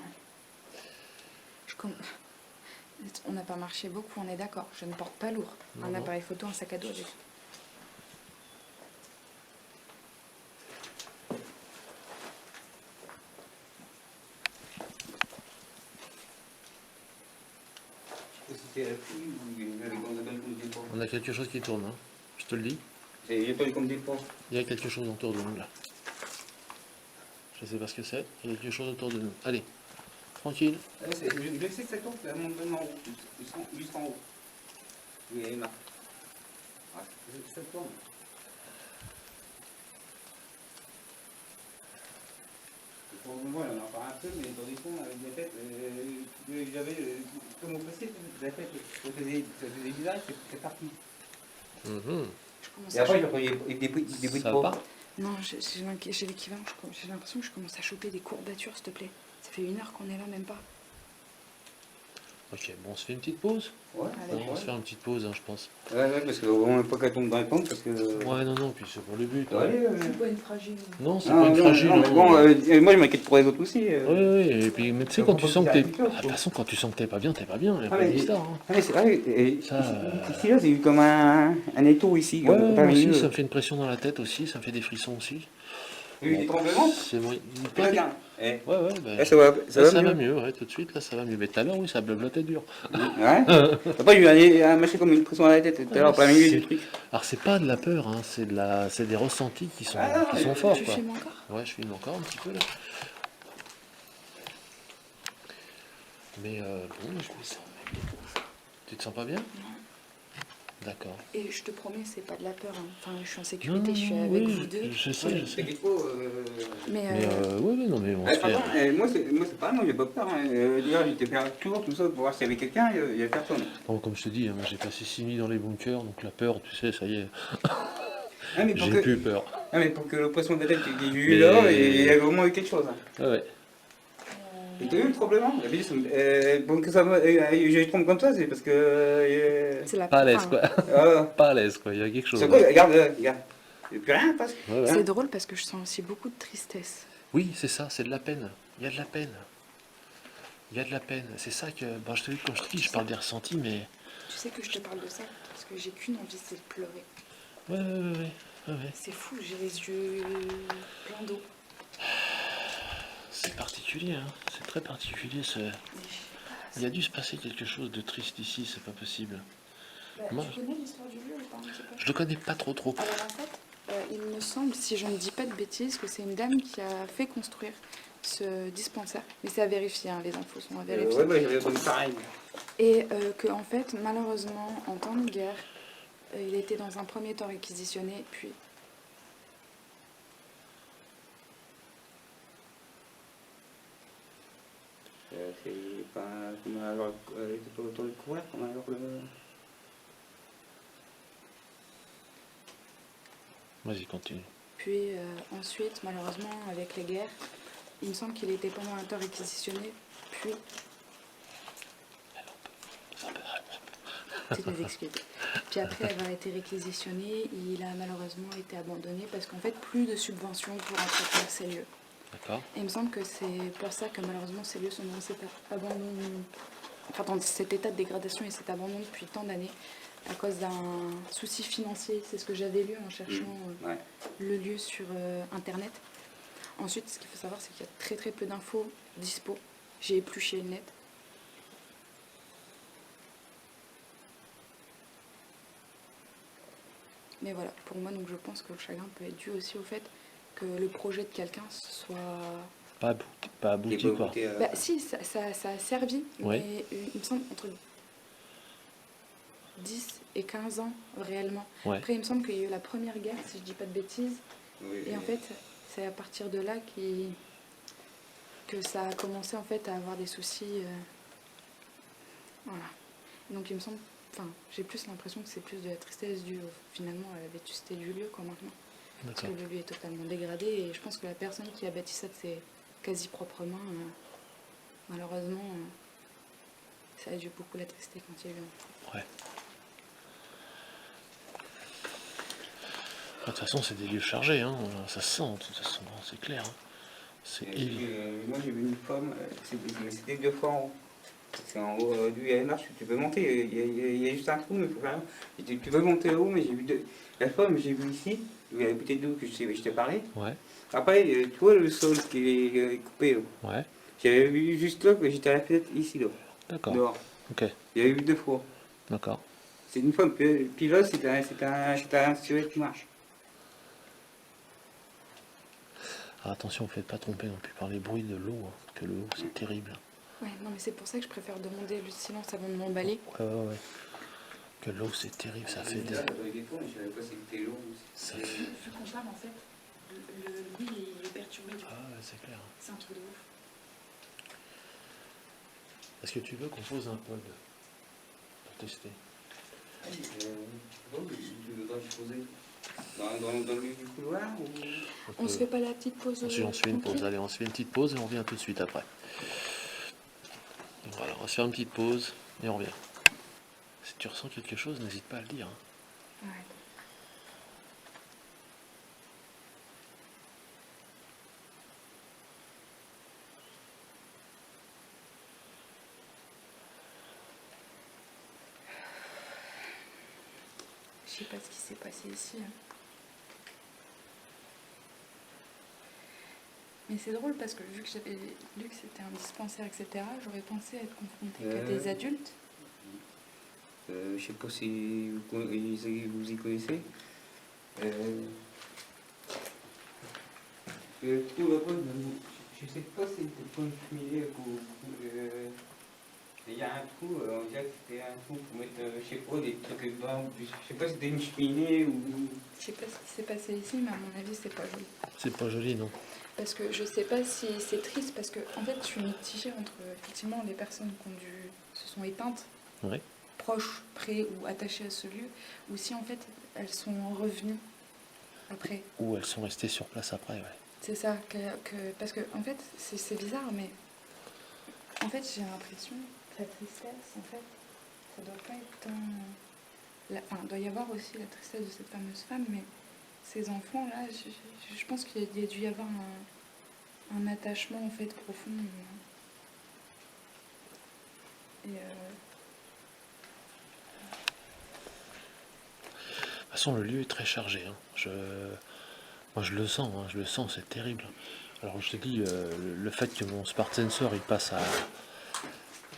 On n'a pas marché beaucoup, on est d'accord. Je ne porte pas lourd. Non, Un non. appareil photo, un sac à dos. J'ai... C'était la pluie ou il y avait comme des porcs? On a quelque chose qui tourne, hein. Je te le dis. Il y a pas eu comme des porcs. Il y a quelque chose autour de nous là. Je sais pas ce que c'est. Il y a quelque chose autour de nous. Allez, tranquille. Je sais que ça tombe, ça monte vraiment en haut. Juste en haut. Oui, il y a marre. Ah, ça tombe. Pour le moment, on en parle un peu, mais dans les fonds, avec la tête, j'avais tout mon passé, la tête, ça faisait bizarre, c'est parti. Mhm. Je commence Et à après, choper- j'ai pris des bruits de Ça va porcs. pas? Non, j'ai l'équivalent. J'ai l'impression que je commence à choper des courbatures, s'il te plaît. Ça fait 1 heure qu'on est là, même pas. Ok, bon, on se fait une petite pause. Ouais, Allez. On va se faire une petite pause, hein, je pense. ouais, parce qu'on ne peut pas qu'elle tombe dans les pommes, parce que. Ouais, non, puis c'est pour le but. Ouais, hein. C'est pas une fragile. Non, c'est Non, pas une non, fragile. non, mais hein. bon, moi je m'inquiète pour les autres aussi. Oui, et puis, mais tu sais, Faut quand pas tu sens que penser à t'es. la culture, Ah, de toute faut- façon, quand tu sens que t'es pas bien, il n'y a Ah, pas mais- d'histoire. Hein. Ah, mais c'est vrai, Ça, ici, là, j'ai eu comme un étau ici. Ouais, comme moi aussi, milieu. ça me fait une pression dans la tête aussi, ça me fait des frissons aussi. Il y a eu des tremblements. C'est moyen. Très bien. Ouais, ouais, bah, Là, ça va, ça mieux. va mieux, ouais, tout de suite, là, ça va mieux. Mais tout à l'heure, oui, ça blablatait dur. Ouais. Après, j'ai eu un machin comme une pression à la tête tout à l'heure, plein milieu du truc. Alors, c'est pas de la peur, hein, c'est des ressentis qui sont, Ah, qui sont ouais, forts, Tu quoi. filmes encore? Ouais, je filme encore un petit peu, là. Mais bon, je me sens. Tu te sens pas bien? D'accord. Et je te promets, c'est pas de la peur. Hein. Enfin, je suis en sécurité, je suis avec oui, vous deux. je sais, je C'est sais. qu'il faut. Mais Mais oui, non, mais on se Par fait. contre, moi, c'est pas moi, j'ai pas peur. Hein. D'ailleurs, j'étais faire un tour, tout ça, pour voir s'il y avait quelqu'un, il y avait personne. Bon, comme je te dis, hein, moi, j'ai passé 6 nuits dans les bunkers, donc la peur, tu sais, ça y est, Ah, mais pour j'ai que, plus peur. ah, mais pour que l'oppression de la tête qu'il y ait eu Mais- là, et il y avait au moins eu quelque chose. Hein. Ouais, ouais. Et t'as eu le tremblement? Bon, que ça va, j'ai eu trompe comme ça, c'est parce que. c'est la Pas à l'aise, enfin, quoi. Ah, Pas à l'aise, quoi. Il y a quelque chose. c'est quoi, regarde, regarde. Il n'y a plus rien, parce que. Ouais, ouais. C'est drôle parce que je sens aussi beaucoup de tristesse. Oui, c'est ça, c'est de la peine. Il y a de la peine. Il y a de la peine. C'est ça que. Bon, je te dis, quand je te dis, je parle des ressentis, mais. Tu sais que je te parle de ça parce que j'ai qu'une envie, c'est de pleurer. Ouais, ouais, ouais. Ouais, ouais. C'est fou, j'ai les yeux pleins d'eau. C'est particulier, hein. C'est très particulier. Ce... Mais je sais pas, Il y a dû se passer quelque chose de triste ici, c'est pas possible. Bah, Moi- tu connais l'histoire du lieu ou pas un petit peu? Je le connais pas trop. Alors en fait, il me semble, si je ne dis pas de bêtises, que c'est une dame qui a fait construire ce dispensaire. Mais c'est à vérifier, hein, les infos sont à Ouais, vérifier. bah, j'avais entendu pareil. Et que en fait, malheureusement, en temps de guerre, il a été dans un premier temps réquisitionné, puis C'est pas comme alors, c'était pas autour du couvert, comme alors le. Vas-y, continue. Puis ensuite, malheureusement, avec les guerres, il me semble qu'il était pendant un temps réquisitionné, puis... Toutes mes excuses. Puis après avoir été réquisitionné, il a malheureusement été abandonné parce qu'en fait, plus de subventions pour entretenir ces lieux. D'accord. Et il me semble que c'est pour ça que malheureusement ces lieux sont dans cet abandon, enfin dans cet état de dégradation et cet abandon depuis tant d'années à cause d'un souci financier. C'est ce que j'avais lu en cherchant Ouais. le lieu sur internet. Ensuite, ce qu'il faut savoir, c'est qu'il y a très très peu d'infos dispo. J'ai épluché le net. Mais voilà, pour moi, donc je pense que le chagrin peut être dû aussi au fait que le projet de quelqu'un soit... Pas abouti, Il est pas quoi. goûté, Bah si, ça a servi, Ouais. mais il me semble entre 10 et 15 ans réellement. Ouais. Après, il me semble qu'il y a eu la première guerre, si je dis pas de bêtises, oui, et en fait, c'est à partir de là que ça a commencé en fait à avoir des soucis. Voilà. Donc il me semble, enfin, j'ai plus l'impression que c'est plus de la tristesse due finalement à la vétusté du lieu quoi maintenant. Parce que D'accord. le lieu est totalement dégradé et je pense que la personne qui a bâti ça de ses quasi propres mains, malheureusement, ça a dû beaucoup l'attrister quand il y a eu. Ouais. De toute façon, c'est des lieux chargés, hein. Ça se sent, de toute façon, c'est clair. Hein. C'est évident. Moi j'ai vu une femme, c'était 2 fois en haut. C'est en haut du marche, tu peux monter, il y a juste un trou, mais il faut quand même. Tu peux monter haut, mais j'ai vu la femme, j'ai vu ici, il y a la bouteille d'eau que je t'ai parlé. Ouais, Après, tu vois le sol qui est coupé là. ouais, J'avais vu juste là que j'étais à la fenêtre ici là, d'accord. dehors. Ok, Il y a eu 2 fois. d'accord. C'est une femme, puis là c'est un silhouette qui marche. Ah, attention, faites pas tromper non plus par les bruits de l'eau, hein, que l'eau, c'est terrible. Ouais, non mais c'est pour ça que je préfère demander le silence avant de m'emballer. Ouais. Que l'eau, c'est terrible, ça fait des... Là, j'avais des fois, mais je savais pas si c'était l'eau ou si Ça c'était- fait... Vu qu'on parle en fait, lui il est perturbé du coup. Ah, ouais, c'est clair. C'est un truc de ouf. Est-ce que tu veux qu'on pose un pod pour tester? Bon, tu voudrais se poser dans le couloir ou... On se fait pas la petite pause Si on se fait une pause, tranquille allez, on se fait une petite pause et on revient tout de suite après. Voilà, on va se faire une petite pause et on revient. Si tu ressens quelque chose, n'hésite pas à le dire. Hein. Ouais. Je sais pas ce qui s'est passé ici. Hein. Mais c'est drôle parce que vu que j'avais lu que c'était un dispensaire, etc., j'aurais pensé être confrontée qu'à des adultes. Je sais pas si vous y connaissez. Le trou là-bas, je sais pas si c'était pas une cheminée ou... il y a un trou, on dirait que c'était un trou pour mettre, je sais pas, des trucs dedans. Je sais pas si c'était une cheminée ou... Je sais pas ce qui s'est passé ici, mais à mon avis, c'est pas joli. C'est pas joli, non? Parce que je sais pas si c'est triste, parce que en fait, je suis mitigée entre effectivement les personnes qui ont dû se sont éteintes, Ouais. proches, près ou attachées à ce lieu, ou si en fait elles sont revenues après. Ou elles sont restées sur place après, ouais. C'est ça, parce que en fait, c'est bizarre, mais en fait, j'ai l'impression que la tristesse, en fait, ça doit pas être tant. Enfin, il doit y avoir aussi la tristesse de cette fameuse femme, mais ces enfants-là, je pense qu'il y a dû y avoir un attachement en fait profond. Et De toute façon, le lieu est très chargé. Hein. Moi, je le sens, c'est terrible. Alors, je te dis, le fait que mon Smart Sensor il passe à.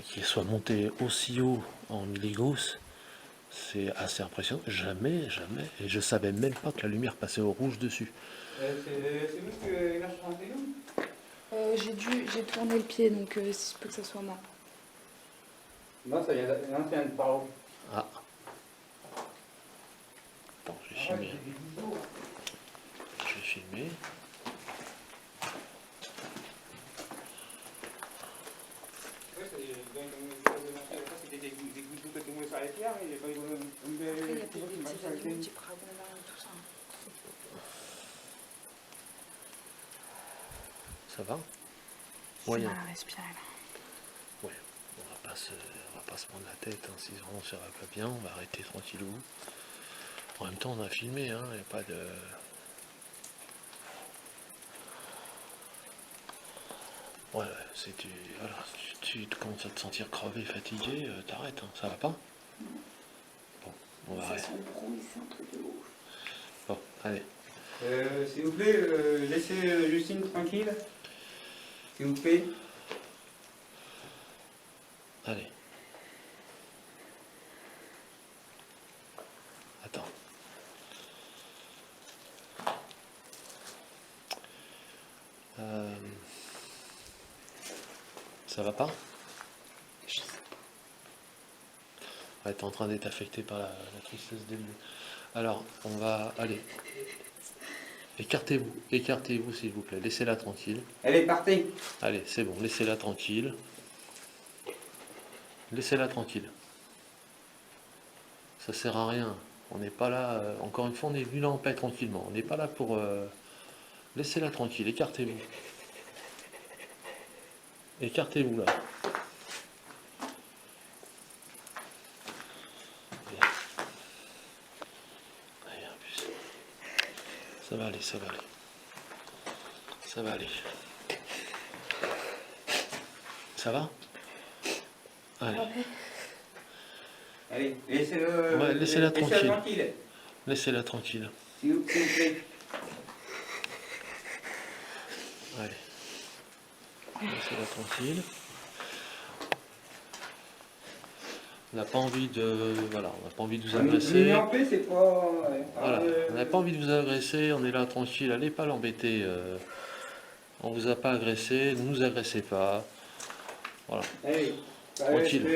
Qu'il soit monté aussi haut en milligauss, c'est assez impressionnant. Jamais. Et je savais même pas que la lumière passait au rouge dessus. C'est vous qui l'avez chanté nous? J'ai tourné le pied, donc si je peux que ça soit moi. Non, ça vient de par où? Ah. Bon, je vais filmer. Je vais filmer. C'était des gouttes d'eau que tu voulais sur les pierres, et il n'y a pas eu Après, il y a peut-être des petits animaux type ragondin et tout ça. Ça va? J'ai Moyen. mal à respirer là. Ouais. On va pas se prendre la tête. Hein. Si vraiment ça va pas bien, on va arrêter tranquillou. En même temps, on a filmé. Hein. Il n'y a pas de... Voilà, c'est tu, voilà, tu commences à te sentir crevé, fatigué, t'arrêtes, hein. Ça va pas? Bon, on va Ça arrêter. sent le brouille, c'est un truc de ouf. Bon, allez. S'il vous plaît, laissez Justine tranquille. S'il vous plaît. Allez. Attends. Ça va pas? Je sais Ouais, t'es en train d'être affecté par la tristesse des lieux. Alors, on va... Allez. Écartez-vous. Écartez-vous, s'il vous plaît. Laissez-la tranquille. Allez, partez. Allez, c'est bon. Laissez-la tranquille. Laissez-la tranquille. Ça sert à rien. On n'est pas là... encore une fois, on est venu là en paix tranquillement. On n'est pas là pour... Laissez-la tranquille. Écartez-vous. Écartez-vous, là. Allez, en plus. Ça va aller, ça va aller. Ça va aller. Ça va? Allez. pas. Allez, laissez-le. Ouais, laissez-la tranquille. Tranquille. Laissez-la tranquille. S'il vous plaît. Allez. Laissez-la tranquille. On n'a pas envie de... Voilà, on n'a pas envie de vous agresser. Mais en paix, c'est pas. Voilà, on n'a pas envie de vous agresser, on est là tranquille, allez pas l'embêter. On vous a pas agressé, ne nous agressez pas. Voilà, Allez. Tranquille.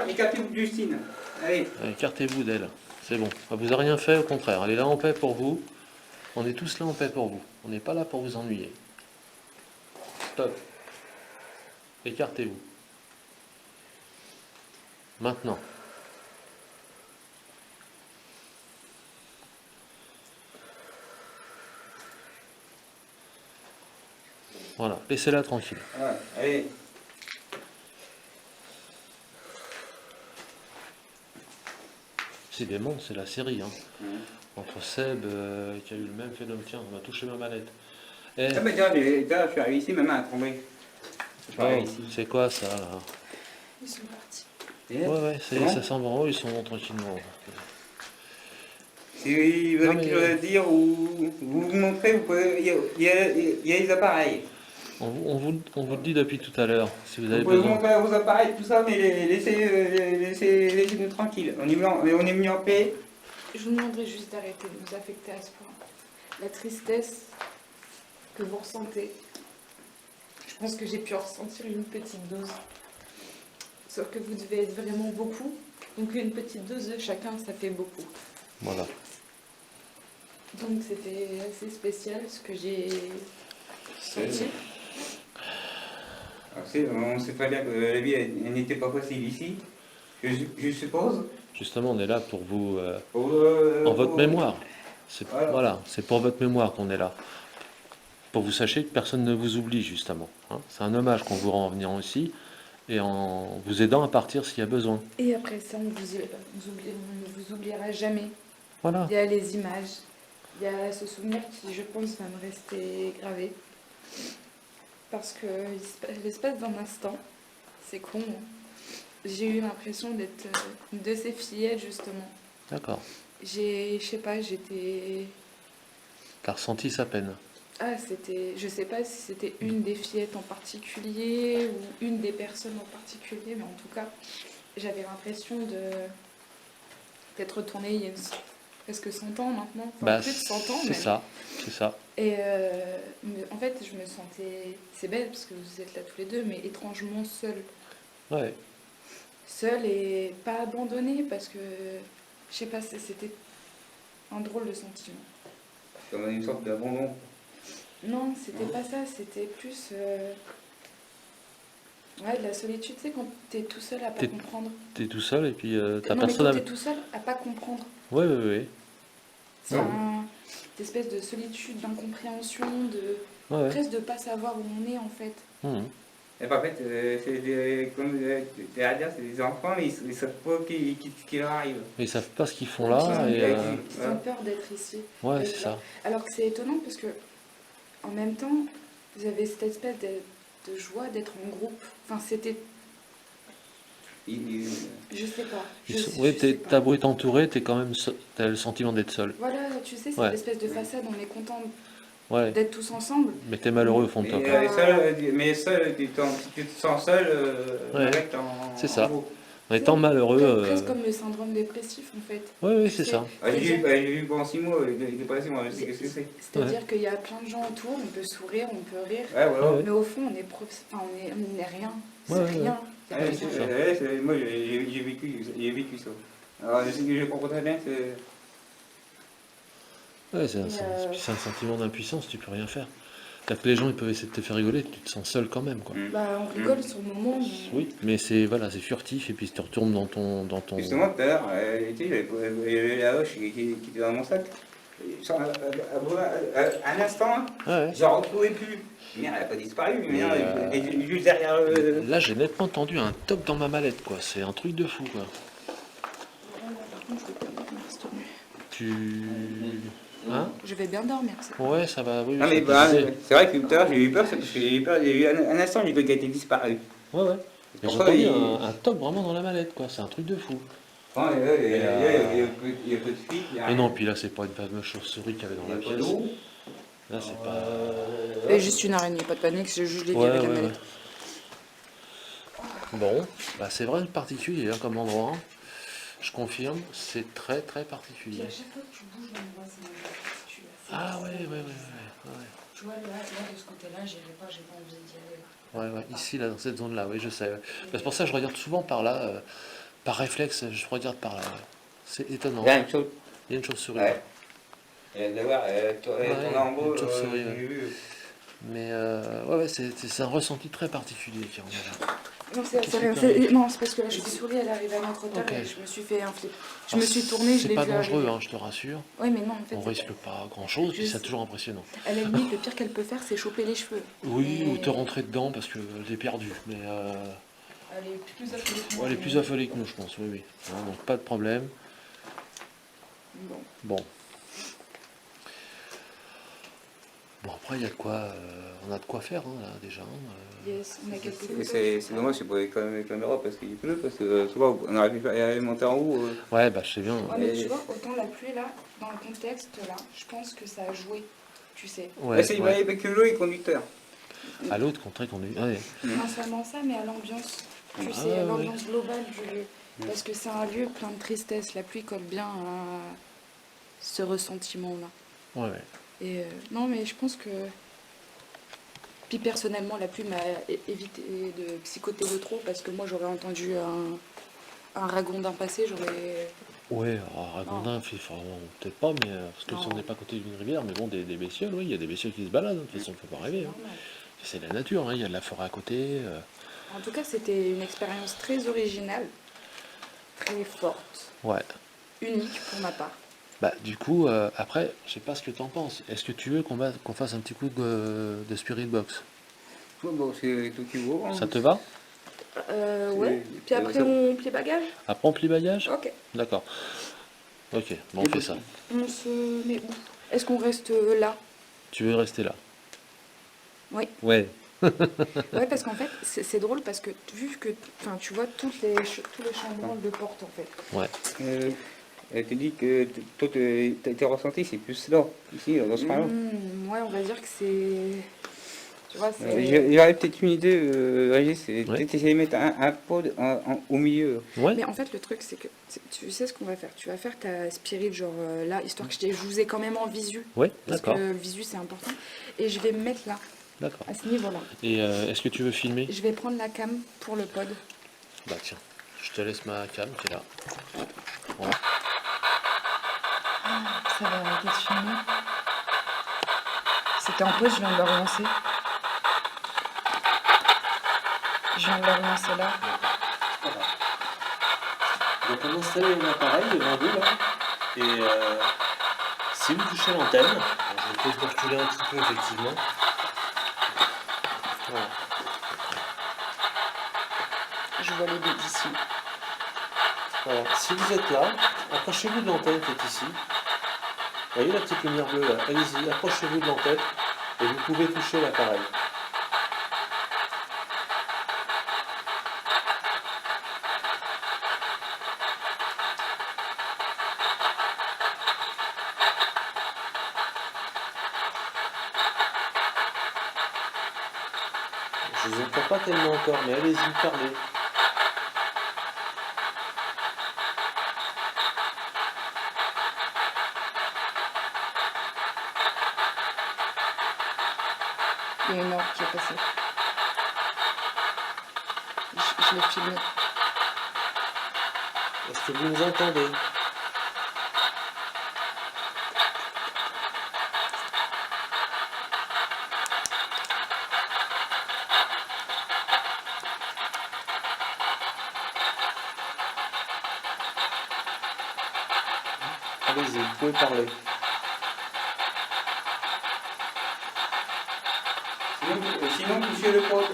Écartez-vous de Justine. Allez. écartez-vous d'elle. C'est bon, elle vous a rien fait, au contraire. Elle est là en paix pour vous. On est tous là en paix pour vous. On n'est pas là pour vous ennuyer. Stop. Écartez-vous. Maintenant. Voilà, laissez-la tranquille. Ouais, allez. Décidément, c'est la série. Hein. Ouais. Entre Seb, qui a eu le même phénomène. Tiens, on a touché ma manette. Eh, Ah, mais déjà, je suis arrivé ici, ma main a tombé. Je suis arrivé oh, ici. c'est quoi ça là? Ils sont partis. Et Ouais, c'est bon ça sent bon, ils sont tranquillement. si vous Non, avez mais- quelque chose à dire ou vous montrez, vous pouvez, il y a les appareils. On vous le dit depuis tout à l'heure, si vous Vous avez pouvez besoin. montrer vos appareils, tout ça, mais laissez-nous tranquilles. On est venu en paix. Je vous demanderai juste d'arrêter de nous affecter à ce point. La tristesse que vous ressentez, je pense que j'ai pu en ressentir une petite dose. Sauf que vous devez être vraiment beaucoup. Donc une petite dose de chacun, ça fait beaucoup. Voilà. Donc c'était assez spécial ce que j'ai senti. On sait très bien que la vie elle n'était pas facile ici, je suppose. Justement, on est là pour vous, Pour, en votre mémoire. Voilà. Voilà, c'est pour votre mémoire qu'on est là. Pour que vous sachiez que personne ne vous oublie, justement. Hein. C'est un hommage qu'on vous rend en venant aussi et en vous aidant à partir s'il y a besoin. Et après ça, on ne vous oubliera jamais. Voilà. Il y a les images, il y a ce souvenir qui, je pense, va me rester gravé. Parce que l'espace d'un instant, c'est con, hein. J'ai eu l'impression d'être une de ces fillettes, justement. D'accord. Je sais pas, j'étais... T'as ressenti sa peine. Ah, c'était... Je sais pas si c'était une des fillettes en particulier ou une des personnes en particulier, mais en tout cas, j'avais l'impression d'être retournée presque 100 ans maintenant, enfin Bah, plus de 100 ans c'est même. ça, c'est ça. Et en fait, je me sentais, c'est bête parce que vous êtes là tous les deux, mais étrangement seule. Ouais. Seule et pas abandonnée parce que, je sais pas, c'était un drôle de sentiment. Comme une sorte d'abandon. Non, c'était pas ça, c'était plus ouais, de la solitude, tu sais, quand t'es tout seul à pas T'es- comprendre. T'es tout seul et puis t'as Non, mais personne quand à... t'es tout seul à pas comprendre. Ouais, ouais, ouais. C'est cette espèce de solitude, d'incompréhension, de Ouais, ouais. presque de pas savoir où on est en fait. Mhm. Et en fait, c'est des, comme tu à dire, c'est des enfants, mais ils ne savent pas ce qui leur arrive. Ils savent pas ce qu'ils font Ils là ont- et... Ils ont peur d'être ici. Ouais, d'être c'est là. ça. Alors que c'est étonnant parce que en même temps, vous avez cette espèce de joie d'être en groupe. Enfin, c'était, Ils- je sais pas. Ouais, Je sais pas. t'as beau être entouré, t'es quand même t'as le sentiment d'être seul. Voilà, tu sais, cette Ouais. espèce de façade, on est content Ouais. d'être tous ensemble. Mais t'es malheureux au fond de toi. mais, seul, si tu te sens seul, Ouais. avec C'est ça. groupe. En étant malheureux... Presque comme le syndrome dépressif en fait. Ouais, ouais, Tu c'est sais, ça. J'ai vu pendant 6 mois, il est passé, moi, je sais ce que c'est. C'est-à-dire qu'il y a plein de gens autour, on peut sourire, on peut rire, Ouais, voilà. Ouais. mais au fond, on est, on est rien. C'est Ouais, ouais, rien. Y a Ouais, rien. moi, j'ai vécu ça. Alors, je sais que je comprends très bien que Ouais, c'est Et, c'est un sentiment d'impuissance, tu peux rien faire. C'est-à-dire que les gens ils peuvent essayer de te faire rigoler, tu te sens seul quand même, quoi. Bah, on rigole sur le moment, mais Oui, mais c'est voilà, c'est furtif et puis tu te retournes dans ton... justement, tout à l'heure, tu sais, j'avais la hache qui était dans mon sac. Un instant, Ouais, ouais. je ne retrouvais plus. Merde, elle n'a pas disparu, mais Mais, merde, elle est juste derrière le. Là, j'ai nettement entendu un top dans ma mallette, quoi. C'est un truc de fou, quoi. par contre, je vais bien dormir, s'il te plaît. Tu... Hein? Je vais bien dormir, c'est Ouais, ça va, oui, Non, ça mais peut bah, aider. c'est vrai que tout à l'heure, j'ai eu peur, parce que j'ai eu peur, il y a eu un instant, j'ai cru qu'elle était disparue. Ouais, ouais. C'est Et pour j'ai ça, entendu il- un top vraiment dans la mallette, quoi. C'est un truc de fou. Bon, il y a peu de filles, il y a Mais rien. non, puis là, c'est pas une fameuse chauve-souris qu'il y avait dans Il y la a pas pièce. d'eau. Là, c'est pas... Et juste une araignée, pas de panique, c'est juste les Ouais, avec la ouais, ouais. mallette. Bon, bah c'est vrai particulier hein, comme endroit. Hein. Je confirme, c'est très très particulier. À chaque fois que tu bouges dans le bois, ça me tue. Ah ouais, ouais, ouais, ouais. Tu vois, là, de ce côté-là, j'irai pas, j'ai pas envie d'y aller. Ouais, ouais, ici, là, dans cette zone-là, oui, je sais. Ouais. Bah, c'est pour ça que je regarde souvent par là, par réflexe, je regarde par là. Ouais. C'est étonnant. Il y a une chose. Il y a une chauve-souris. Ouais. Et d'avoir tourné en une haut, chauve-souris, j'ai ouais. vu. Mais ouais, ouais, c'est un ressenti très particulier qui en est là. Non, c'est Qu'est-ce rien. que t'as Non, c'est parce que la chauve-souris, elle arrive à notre hauteur Ok. et je me suis fait un flip. Je Alors, me suis tournée, je c'est l'ai pas vu dangereux, arriver. hein, je te rassure. Oui, mais non, en fait, On c'est- risque pas grand-chose, puis Je c'est sais. toujours impressionnant. à la limite, le pire qu'elle peut faire, c'est choper les cheveux. Oui, Mais- ou te rentrer dedans parce que j'ai perdu. Mais Elle est plus affolée que moi. elle est plus affolée que nous, je pense, oui, oui. Hein, donc pas de problème. Bon. Bon. Bon, après, il y a de quoi, on a de quoi faire, hein, là, déjà. Hein, Yes, on a quelques Et photos. c'est dommage, c'est pour les caméras parce qu'il pleut, parce que souvent on aurait pu aller monter en haut. Ouais, bah, je sais bien. Ouais, mais tu vois, autant la pluie, là, dans le contexte, là, je pense que ça a joué, tu sais. Ouais, Là, c'est ouais. avec que l'eau et le conducteur. À l'autre, contraire qu'on est. Ouais. Non seulement ça, mais à l'ambiance. Tu Ah, sais, ouais. à l'ambiance globale du lieu. Parce que c'est un lieu plein de tristesse. La pluie colle bien à ce ressentiment-là. Ouais, ouais. Et non, mais je pense que. Puis personnellement, la pluie m'a évité de psychoter de trop parce que moi j'aurais entendu un ragondin passer, j'aurais. Ouais, alors, Ragondin, peut-être pas, mais parce que si on Non. n'est pas à côté d'une rivière, mais bon, des bestioles, oui, il y a des bestioles qui se baladent, hein, de toute façon, il ne faut pas rêver. Hein. Normal. C'est la nature, hein, il y a de la forêt à côté. En tout cas, c'était une expérience très originale, très forte, Ouais. unique pour ma part. Bah, du coup, après, je sais pas ce que tu en penses. Est-ce que tu veux qu'on fasse un petit coup de Spirit Box? Bon, c'est tout qui vaut. Ça te va? Ouais. Puis après, ça- on plie bagage. Après, on plie bagage? Ok. D'accord. Ok, bon, on fait ça. On se met où? Est-ce qu'on reste là? Tu veux rester là? Oui. Ouais. Ouais, parce qu'en fait, c'est drôle parce que vu que, enfin, tu vois tous les chambranles de porte en fait. Ouais. Elle te dit que toi, tes ressentis, c'est plus là, ici, dans ce coin-là. Ouais, on va dire que c'est. Tu vois, c'est... J'aurais peut-être une idée, Régis, c'est Ouais. peut-être essayer de mettre un pod au milieu. Ouais. Mais en fait, le truc, c'est que tu sais ce qu'on va faire. Tu vas faire ta spirit, genre là, histoire que je vous ai quand même en visu. Ouais, Parce d'accord. que le visu, c'est important. Et je vais me mettre là, D'accord. à ce niveau-là. Et est-ce que tu veux filmer? Je vais prendre la cam pour le pod. Bah tiens, je te laisse ma cam qui est là. Voilà. Ça va arrêter de filmer. C'était en pause, je viens de le relancer. Je viens de le relancer là. Donc on installe un appareil devant vous là. Et si vous touchez l'antenne, je vais peut-être reculer un petit peu effectivement. Voilà. Je vois les dés d'ici. Voilà. Si vous êtes là, approchez-vous de l'antenne qui est ici. Vous voyez la petite lumière bleue là? Allez-y, approchez-vous de l'antenne et vous pouvez toucher l'appareil. Je vous entends pas tellement encore, mais allez-y, parlez. Il y a une orbe qui est passée. Je l'ai filmé. Est-ce que vous nous entendez? Allez-y, vous pouvez parler. Sinon, touchez le pod.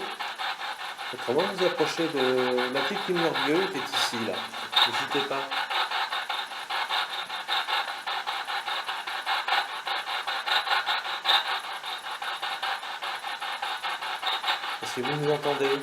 Autrement, vous approchez de la petite lumière bleue qui est ici, là. N'hésitez pas. Est-ce que vous nous entendez?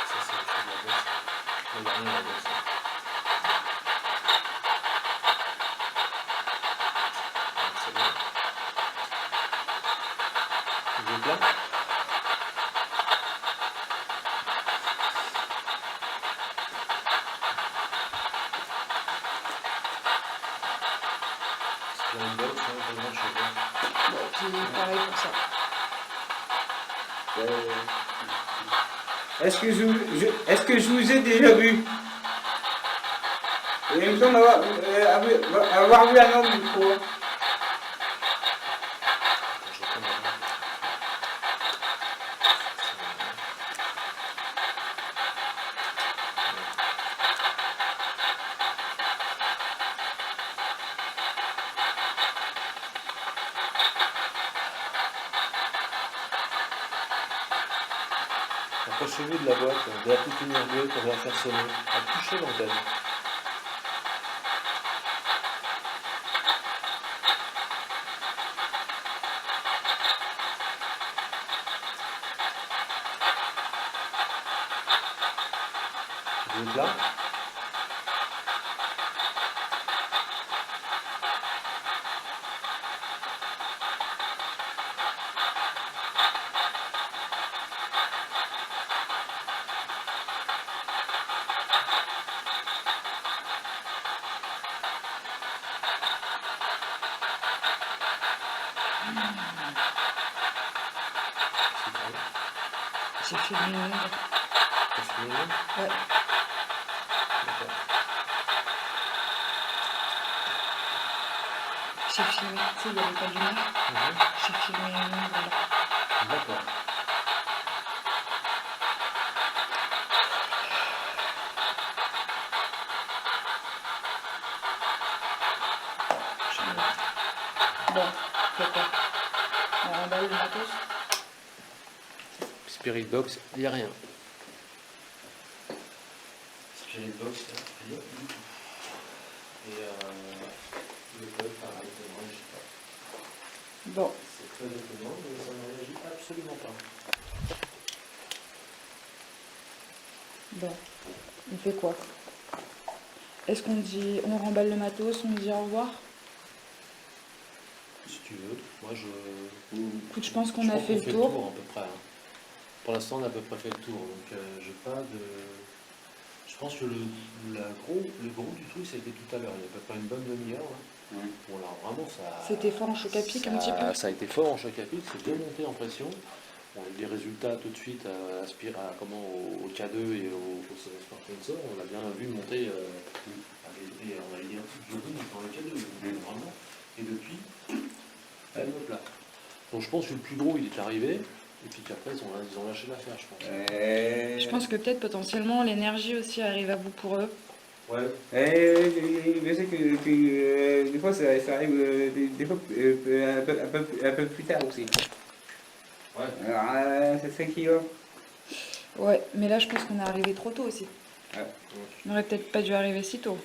Ça, c'est le fil de la bosse. Il n'y a rien à la bosse. C'est bon. Vous êtes là? C'est dans une box, hein, pas grand-chose, hein. Bon, puis pareil pour ça. Est-ce que je vous ai déjà vu? Il me semble avoir vu un homme une fois. J'entends rien. Approchez-vous de la boîte, de la petite lumière bleue pour la faire sonner. Touchez l'antenne. Vous êtes là? C'est bon. J'ai filmé une onde. T'as filmé là? Ouais. D'accord. J'ai filmé. Tu sais, il n'y avait pas de lumière. J'ai filmé une onde là. D'accord. Bon, c'est quoi? On emballe le matos. Spirit Box, il n'y a rien. Spirit Box, là, rien du tout. Et le code, pareil, ça ne réagit pas. Bon, C'est très étonnant, mais ça ne réagit absolument pas. bon. On fait quoi? Est-ce qu'on dit, on remballe le matos, on dit au revoir? Si tu veux, moi je. Écoute, je pense qu'on Je a pense fait qu'on le tour. à peu près. Hein. Pour l'instant, on a à peu près fait le tour, donc j'ai pas de. Je pense que le gros du truc, c'était tout à l'heure. Il y a à peu près une bonne demi-heure. Là. Ouais. Bon, là, vraiment, ça. C'était fort en choc à pic un petit peu. Ça a été fort en choc à pic, c'est bien monté en pression. On a eu des résultats tout de suite au K2 et au Smart Sensor. On a bien vu monter. Et on a eu un truc de dans le K2, vraiment. Et depuis, elle me plat. Donc je pense que le plus gros, il est arrivé. Et puis qu'après, ils ont lâché l'affaire, je pense. Je pense que peut-être potentiellement l'énergie aussi arrive à bout pour eux. Ouais. Je sais que des fois ça arrive des fois un peu plus tard aussi. Ouais. Alors, c'est ça qui va. Ouais, mais là je pense qu'on est arrivé trop tôt aussi. Ouais. On aurait peut-être pas dû arriver si tôt.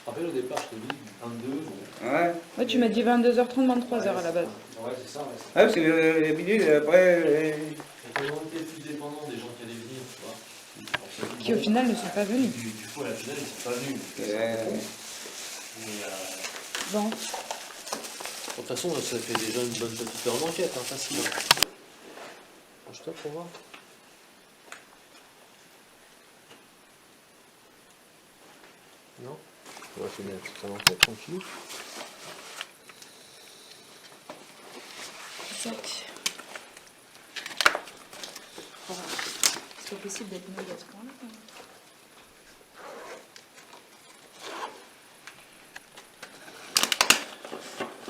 Après, au départ, je te dis 22. Bon. Ouais. Ouais, tu m'as dit 22h30, 23h à la base. Ouais, c'est ça. Ouais, Ah, parce que l'habitude, après. on était plus dépendant des gens qui allaient venir, tu vois. Qui au final ne sont pas venus. Du coup, à la finale, ils ne sont pas venus. Mais, Bon, de toute façon, ça fait déjà une bonne petite heure d'enquête, hein, facile. Penche-toi pour voir. Non? On va finir toute l'enquête tranquille. tac. Voilà. C'est pas possible d'être nul à ce point-là. quand même.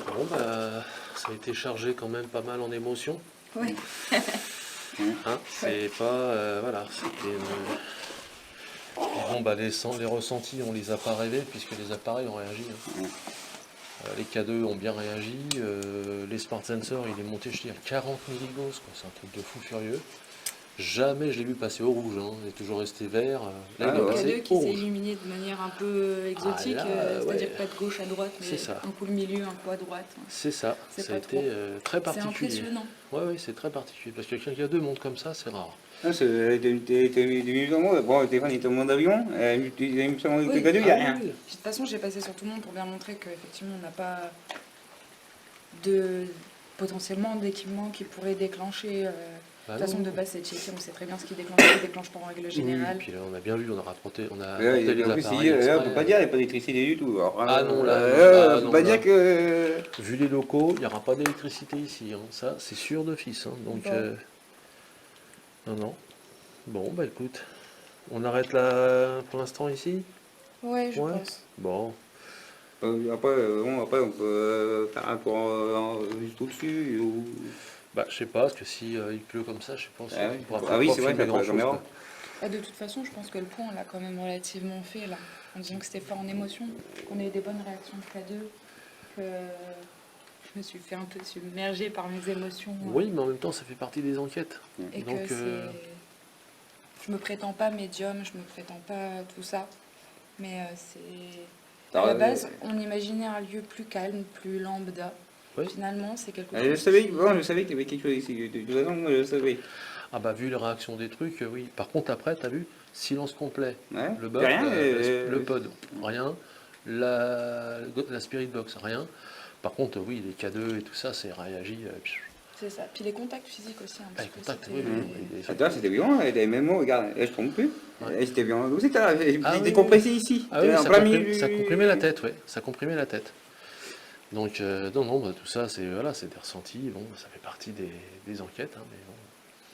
Bon, bah, ça a été chargé quand même pas mal en émotions. Ouais. Hein, c'est pas. Voilà, c'était une. Bon, bah, les ressentis, on les a pas rêvés puisque les appareils ont réagi. Hein. Les K2 ont bien réagi. Les Smart Sensor, il est monté, je dis, à 40 milligauss, quoi. C'est un truc de fou furieux. Jamais je l'ai vu passer au rouge. Hein. Il est toujours resté vert. Là, il est Le passé K2 qui au s'est rouge. illuminé de manière un peu exotique, Ah là, c'est-à-dire ouais. pas de gauche à droite, mais C'est ça. un coup le milieu, un coup à droite. C'est ça. C'est Ça a pas été trop. très C'est particulier. impressionnant. Oui, c'est très particulier. Parce que quelqu'un K2 monte comme ça, c'est rare. Non, c'est des minutes en mode. Bon, le téléphone est en mode avion. Des minutes en mode Oui. cadeau, il n'y a rien. oui. De toute façon, j'ai passé sur tout le monde pour bien montrer qu'effectivement, on n'a pas de potentiellement d'équipement qui pourrait déclencher. Bah De toute façon, non. de base, c'est checké, on sait très bien ce qui déclenche pas en règle générale. Puis là, on a bien vu, on a apporté Et les en plus, appareils on exprès. peut pas dire, il n'y a pas d'électricité du tout. Alors, Ah non, là, on peut non, pas là. dire que. Vu les locaux, il n'y aura pas d'électricité ici. Hein. Ça, c'est sûr d'office. Hein. Donc, Bon. non. Bon, bah écoute, on arrête là pour l'instant ici. Ouais, je Ouais. pense. Bon, Après, on peut faire un tour juste au-dessus. Ou. bah je sais pas, parce que si il pleut comme ça, je sais pas si Ah oui, on pourra ah oui, pas c'est vrai, filmer ça pour la grand-chose, caméra. quoi. Ah, de toute façon, je pense que le point, on l'a quand même relativement fait là, en disant que c'était fort en émotion, qu'on a eu des bonnes réactions de K2, que je me suis fait un peu submerger par mes émotions. Oui, mais en même temps, ça fait partie des enquêtes. Et donc, que je me prétends pas médium, je me prétends pas tout ça, mais c'est. À la base, on imaginait un lieu plus calme, plus lambda. Oui. Finalement, c'est quelque Je chose. savais qu'il y avait quelque chose ici. De toute façon, moi, je le savais. Ah bah vu les réactions des trucs, oui. Par contre, après, t'as vu, silence complet. Ouais. Le bug, Rien, le pod, rien. La Spirit Box, rien. Par contre, oui, les K2 et tout ça, c'est réagi. C'est ça. Puis les contacts physiques aussi, un Ah, petit les peu. contacts, c'était- oui. Attends, c'était bien, elle avait même mot, regarde, je trompe plus. Ouais. C'était bien aussi, t'as Ah, oui, décompressé ici. Ah oui, en ça, plein milieu. ça comprimait la tête, ouais. Ça comprimait la tête. Donc, non, bah, tout ça, c'est voilà, c'est des ressentis. Bon, ça fait partie des enquêtes. Hein, mais bon.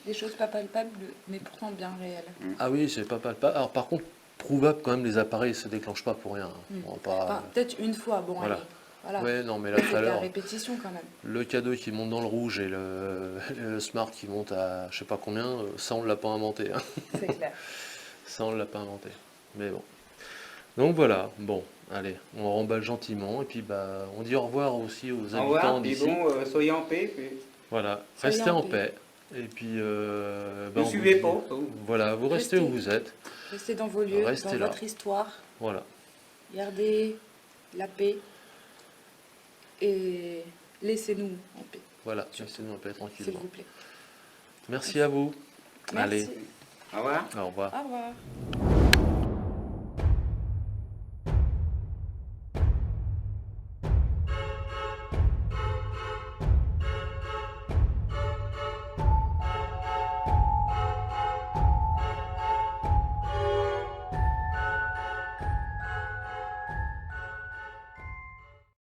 Des choses pas palpables, mais pourtant bien réelles. Ah oui, c'est pas palpable. Alors, par contre, prouvable quand même, les appareils se déclenchent pas pour rien. Hein. On va pas... Enfin, peut-être une fois, bon, Voilà. allez. Voilà. Ouais, non, mais là, Il tout faut à de la l'heure, répétition quand même. le K2 qui monte dans le rouge et le Smart qui monte à je sais pas combien, ça, on l'a pas inventé. Hein. C'est clair. Ça, on l'a pas inventé. Mais bon. Donc voilà, bon, allez, on remballe gentiment et puis bah, on dit au revoir aussi aux Au revoir, habitants et d'ici. bon, soyez en paix. Puis... Voilà, Soyez restez en en paix. paix. Et puis, Ne on vous suivez dit- pas. Voilà, vous restez où Restez. vous êtes. Restez dans vos lieux, Restez dans là. votre histoire. Voilà. Gardez la paix et laissez-nous en paix, Voilà, Surtout. laissez-nous un peu s'il tranquillement. vous plaît. Merci à vous. Merci. Allez, Au revoir. au revoir. Au revoir.